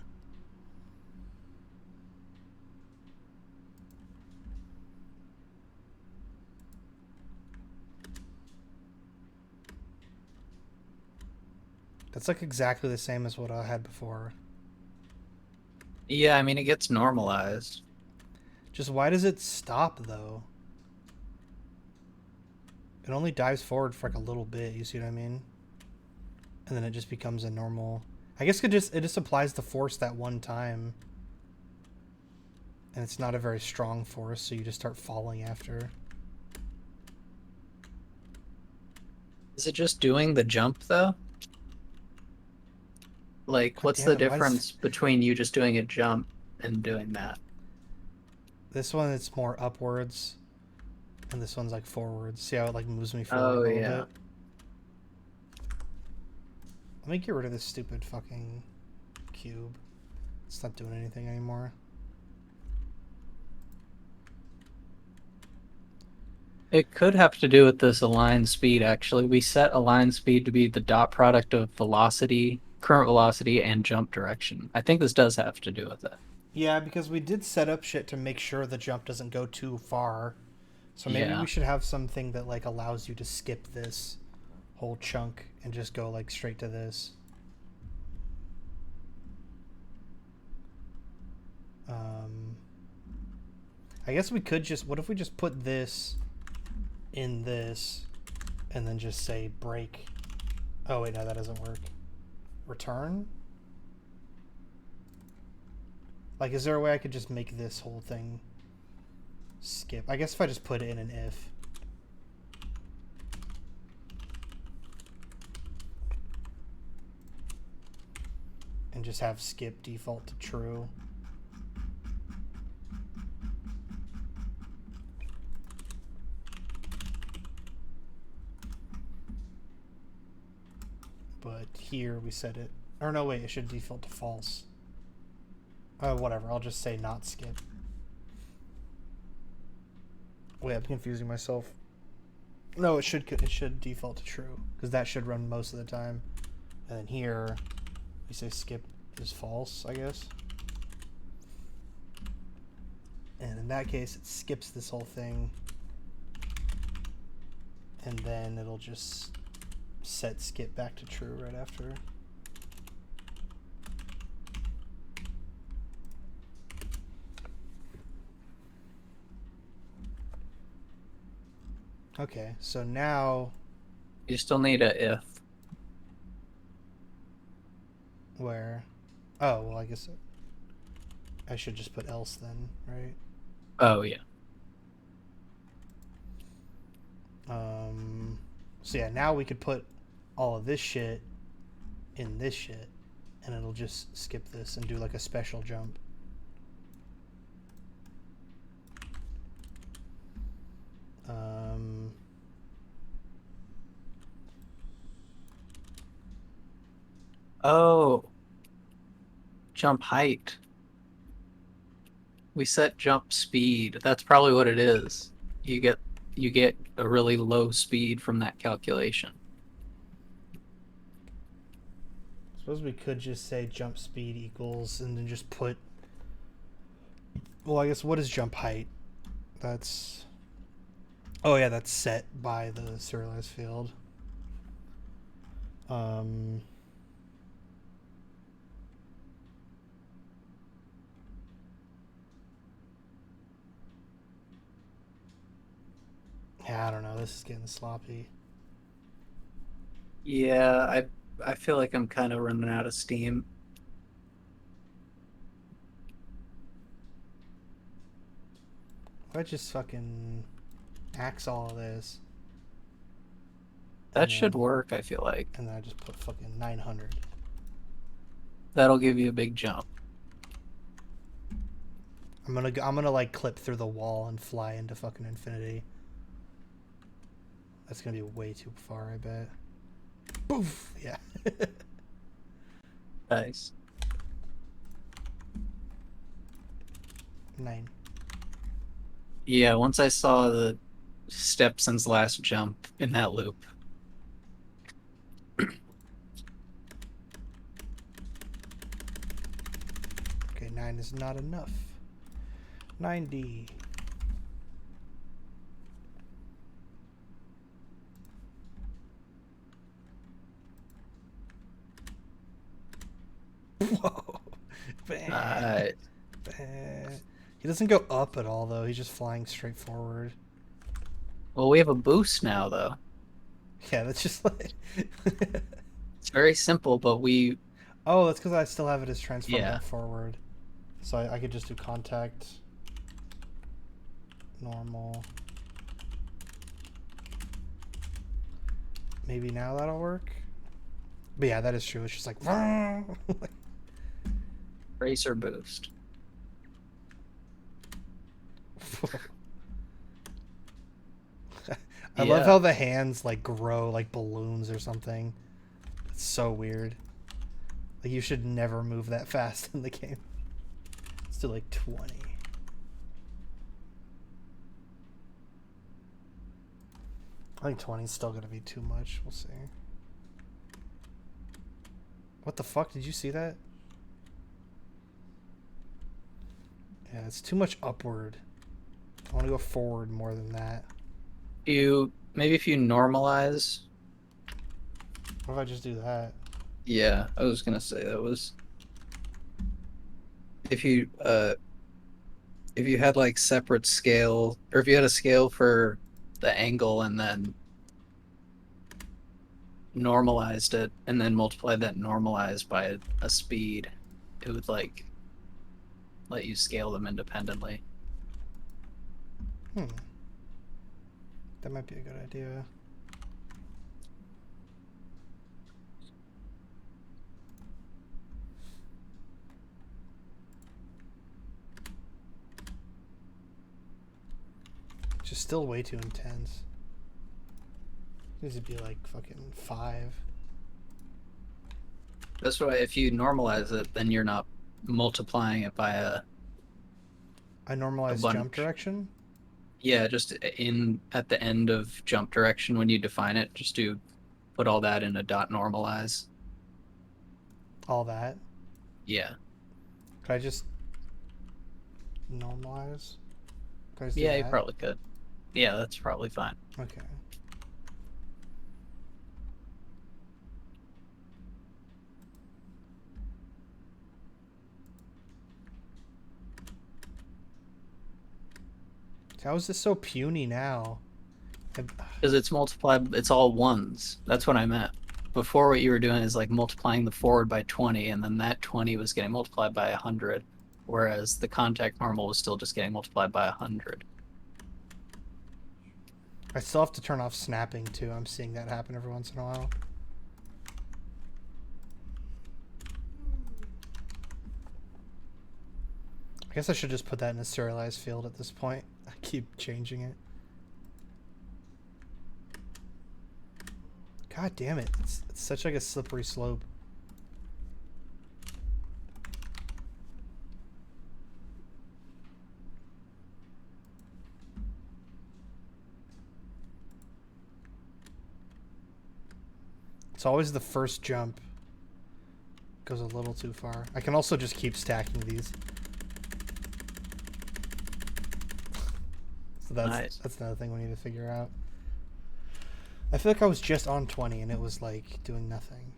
Speaker 1: That's like exactly the same as what I had before.
Speaker 2: Yeah, I mean, it gets normalized.
Speaker 1: Just why does it stop, though? It only dives forward for like a little bit, you see what I mean? And then it just becomes a normal... I guess it just applies the force that one time. And it's not a very strong force, so you just start falling after.
Speaker 2: Is it just doing the jump, though? Like,
Speaker 1: God
Speaker 2: what's
Speaker 1: damn
Speaker 2: the
Speaker 1: it,
Speaker 2: difference between you just doing a jump and doing that?
Speaker 1: This one, it's more upwards. And this one's like forwards. See how it like moves me forward
Speaker 2: Oh,
Speaker 1: a little
Speaker 2: yeah.
Speaker 1: bit? Let me get rid of this stupid fucking cube. It's not doing anything anymore.
Speaker 2: It could have to do with this align speed, actually. We set align speed to be the dot product of velocity, current velocity, and jump direction. I think this does have to do with it.
Speaker 1: Yeah, because we did set up shit to make sure the jump doesn't go too far. So maybe
Speaker 2: Yeah.
Speaker 1: we should have something that like allows you to skip this whole chunk and just go like straight to this. I guess we could just, what if we just put this in this and then just say break. Oh wait, no, that doesn't work. Return? Like, is there a way I could just make this whole thing skip? I guess if I just put it in an if. And just have skip default to true. But here we set it. Or no, wait, it should default to false. Whatever, I'll just say not skip. Wait, I'm confusing myself. No, it should default to true, because that should run most of the time. And then here, we say skip is false, I guess. And in that case, it skips this whole thing. And then it'll just set skip back to true right after. Okay, so now
Speaker 2: You still need a if.
Speaker 1: where? Oh, well, I guess I should just put else then, right?
Speaker 2: Oh, yeah.
Speaker 1: So yeah, now we could put all of this shit in this shit, and it'll just skip this and do like a special jump.
Speaker 2: Oh. Jump height. We set jump speed. That's probably what it is. You get a really low speed from that calculation.
Speaker 1: Suppose we could just say jump speed equals and then just put, well, I guess what is jump height? That's, oh yeah, that's set by the serialized field. Yeah, I don't know. This is getting sloppy.
Speaker 2: Yeah, I feel like I'm kind of running out of steam.
Speaker 1: I just fucking axe all of this.
Speaker 2: That should work, I feel like.
Speaker 1: And then I just put fucking 900.
Speaker 2: That'll give you a big jump.
Speaker 1: I'm gonna like clip through the wall and fly into fucking infinity. That's gonna be way too far, I bet. Boof! Yeah.
Speaker 2: Nice.
Speaker 1: 9.
Speaker 2: Yeah, once I saw the Stepson's last jump in that loop.
Speaker 1: Okay, 9 is not enough. 90. Whoa. Bad. Bad. He doesn't go up at all, though. He's just flying straight forward.
Speaker 2: Well, we have a boost now, though.
Speaker 1: Yeah, that's just like...
Speaker 2: It's very simple, but we...
Speaker 1: Oh, that's because I still have it as transformed
Speaker 2: Yeah.
Speaker 1: forward. So I could just do contact, normal. Maybe now that'll work. But yeah, that is true. It's just like...
Speaker 2: Racer boost.
Speaker 1: I love how the hands like grow like balloons or something. It's so weird. Like, you should never move that fast in the game. Let's do like 20. I think 20 is still going to be too much. We'll see. What the fuck? Did you see that? Yeah, it's too much upward. I want to go forward more than that.
Speaker 2: Maybe if you normalize.
Speaker 1: What if I just do that?
Speaker 2: Yeah, I was gonna say that was if you had like separate scale, or if you had a scale for the angle and then normalized it and then multiplied that normalized by a speed, it would like let you scale them independently.
Speaker 1: That might be a good idea. Just still way too intense. Needs to be like fucking 5.
Speaker 2: That's why if you normalize it, then you're not multiplying it by a
Speaker 1: normalize
Speaker 2: bunch.
Speaker 1: Jump direction?
Speaker 2: Yeah, just at the end of jump direction when you define it, just put all that in a dot normalize.
Speaker 1: All that?
Speaker 2: Yeah.
Speaker 1: Could I just normalize? Could I just do
Speaker 2: Yeah, you
Speaker 1: that?
Speaker 2: probably could. Yeah, that's probably fine.
Speaker 1: Okay. How is this so puny now?
Speaker 2: Because it's multiplied, it's all ones. That's what I meant. Before, what you were doing is like multiplying the forward by 20, and then that 20 was getting multiplied by 100, whereas the contact normal was still just getting multiplied by 100.
Speaker 1: I still have to turn off snapping too. I'm seeing that happen every once in a while. I guess I should just put that in a serialized field at this point. I keep changing it. God damn it. It's such like a slippery slope. It's always the first jump. Goes a little too far. I can also just keep stacking these. So that's another thing we need to figure out. I feel like I was just on 20 and it was like doing nothing.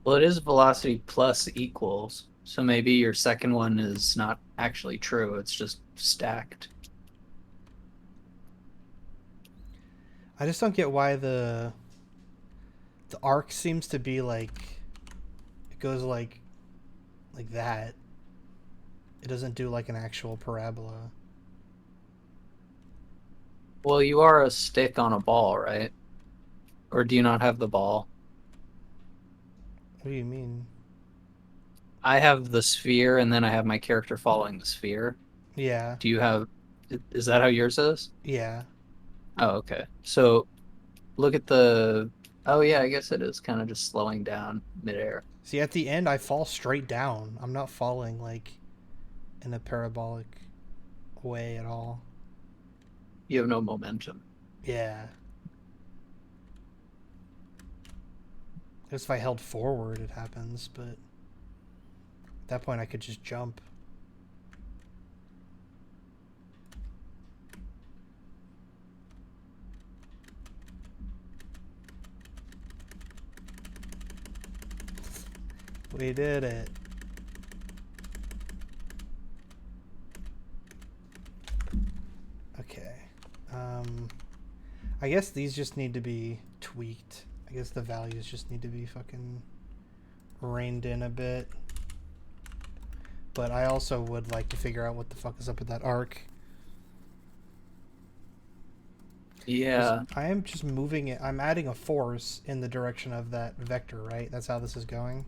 Speaker 2: Well, it is velocity plus equals, so maybe your second one is not actually true. It's just stacked.
Speaker 1: I just don't get why the arc seems to be like it goes like that. It doesn't do like an actual parabola.
Speaker 2: Well, you are a stick on a ball, right? Or do you not have the ball?
Speaker 1: What do you mean?
Speaker 2: I have the sphere, and then I have my character following the sphere.
Speaker 1: Yeah.
Speaker 2: Do you have... Is that how yours is?
Speaker 1: Yeah.
Speaker 2: Oh, okay. So look at the... Oh, yeah, I guess it is kind of just slowing down midair.
Speaker 1: See, at the end, I fall straight down. I'm not falling like in a parabolic way at all.
Speaker 2: You have no momentum.
Speaker 1: Yeah. I guess if I held forward, it happens, but at that point, I could just jump. We did it. Okay. I guess these just need to be tweaked. I guess the values just need to be fucking reined in a bit. But I also would like to figure out what the fuck is up with that arc.
Speaker 2: Yeah.
Speaker 1: I am just moving it. I'm adding a force in the direction of that vector, right? That's how this is going.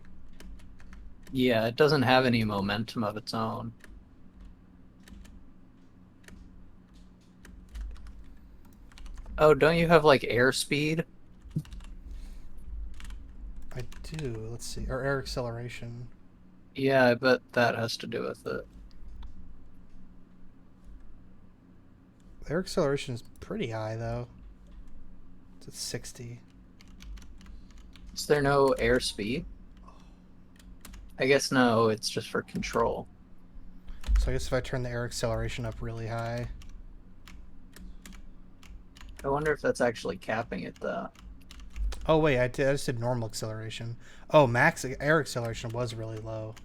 Speaker 2: Yeah, it doesn't have any momentum of its own. Oh, don't you have like airspeed?
Speaker 1: I do. Let's see. Or air acceleration.
Speaker 2: Yeah, I bet that has to do with it.
Speaker 1: Air acceleration is pretty high though. It's at 60.
Speaker 2: Is there no airspeed? I guess no, it's just for control.
Speaker 1: So I guess if I turn the air acceleration up really high.
Speaker 2: I wonder if that's actually capping it though.
Speaker 1: Oh wait, I just did normal acceleration. Oh, max air acceleration was really low.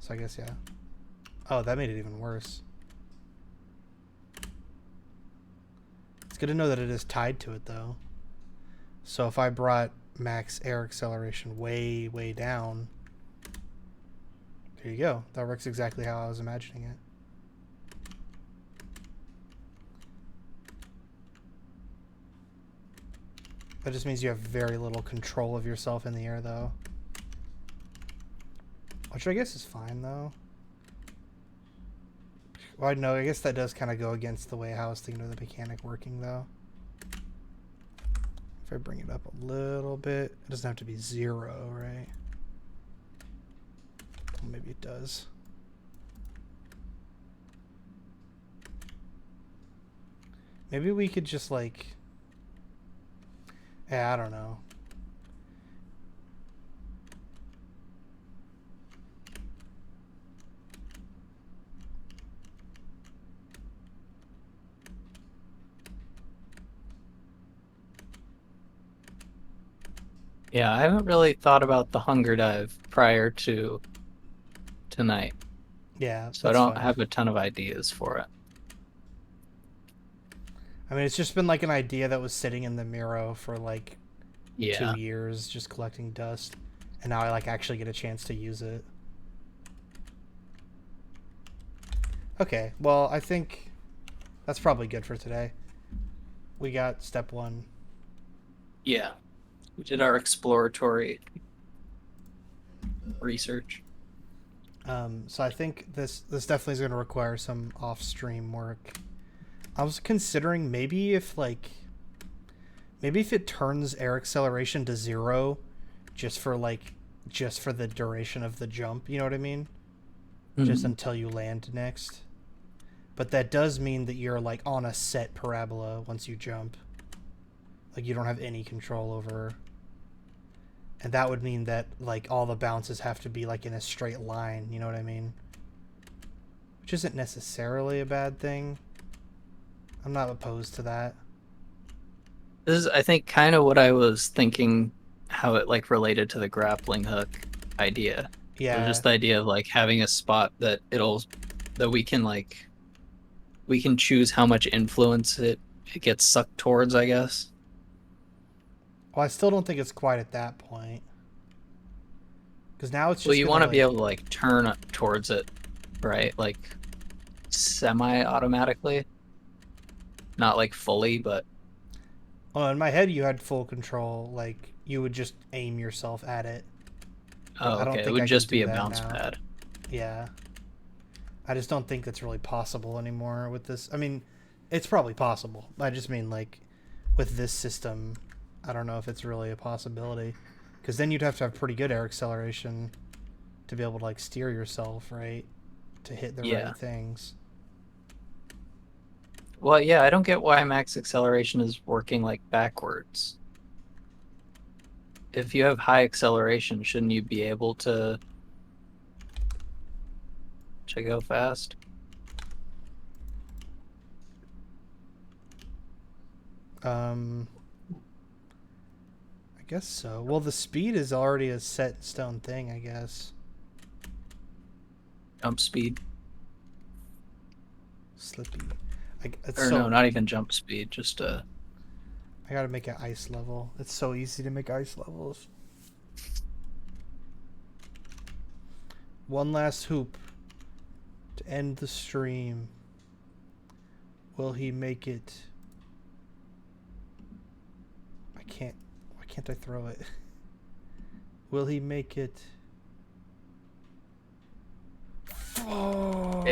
Speaker 1: So I guess yeah. Oh, that made it even worse. It's good to know that it is tied to it though. So if I brought max air acceleration way, way down, there you go. That works exactly how I was imagining it. That just means you have very little control of yourself in the air though. Which I guess is fine though. Well, no, I guess that does kind of go against the way I was thinking of the mechanic working though. If I bring it up a little bit, it doesn't have to be 0, right? Well, maybe it does. Maybe we could just like, yeah, I don't know.
Speaker 2: Yeah, I haven't really thought about the hunger dive prior to tonight,
Speaker 1: Yeah,
Speaker 2: so I
Speaker 1: that's
Speaker 2: don't
Speaker 1: fine.
Speaker 2: have a ton of ideas for it.
Speaker 1: I mean, it's just been like an idea that was sitting in the Miro for like
Speaker 2: Yeah.
Speaker 1: 2 years, just collecting dust, and now I like actually get a chance to use it. Okay, well, I think that's probably good for today. We got step 1.
Speaker 2: Yeah. We did our exploratory research.
Speaker 1: So I think this definitely is going to require some off-stream work. I was considering maybe if it turns air acceleration to 0 just for the duration of the jump, you know what I mean? Just
Speaker 2: Mm-hmm.
Speaker 1: until you land next. But that does mean that you're like on a set parabola once you jump. Like you don't have any control over. And that would mean that like all the bounces have to be like in a straight line, you know what I mean? Which isn't necessarily a bad thing. I'm not opposed to that.
Speaker 2: This is, I think, kind of what I was thinking, how it like related to the grappling hook idea. It was
Speaker 1: Yeah.
Speaker 2: just the idea of like having a spot that we can choose how much influence it gets sucked towards, I guess.
Speaker 1: Well, I still don't think it's quite at that point. Because now it's
Speaker 2: Well,
Speaker 1: just
Speaker 2: you
Speaker 1: gonna
Speaker 2: want to be
Speaker 1: like,
Speaker 2: able to like turn towards it, right? Like semi-automatically, not like fully, but
Speaker 1: well, in my head you had full control. Like you would just aim yourself at it. But
Speaker 2: oh,
Speaker 1: I don't
Speaker 2: okay. It
Speaker 1: think
Speaker 2: would
Speaker 1: I can
Speaker 2: just be
Speaker 1: do
Speaker 2: a
Speaker 1: that
Speaker 2: bounce
Speaker 1: now.
Speaker 2: pad.
Speaker 1: Yeah. I just don't think that's really possible anymore with this. I mean, it's probably possible. I just mean like with this system, I don't know if it's really a possibility. Because then you'd have to have pretty good air acceleration to be able to like steer yourself, right? To hit the
Speaker 2: Yeah.
Speaker 1: right things.
Speaker 2: Well, yeah, I don't get why max acceleration is working like backwards. If you have high acceleration, shouldn't you be able to go fast?
Speaker 1: Um, I guess so. Well, the speed is already a set in stone thing, I guess.
Speaker 2: Jump speed.
Speaker 1: Slippy. It's
Speaker 2: Or no,
Speaker 1: so.
Speaker 2: not even jump speed, just
Speaker 1: I gotta make an ice level. It's so easy to make ice levels. One last hoop to end the stream. Will he make it? I can't. Why can't I throw it? Will he make it? Oh.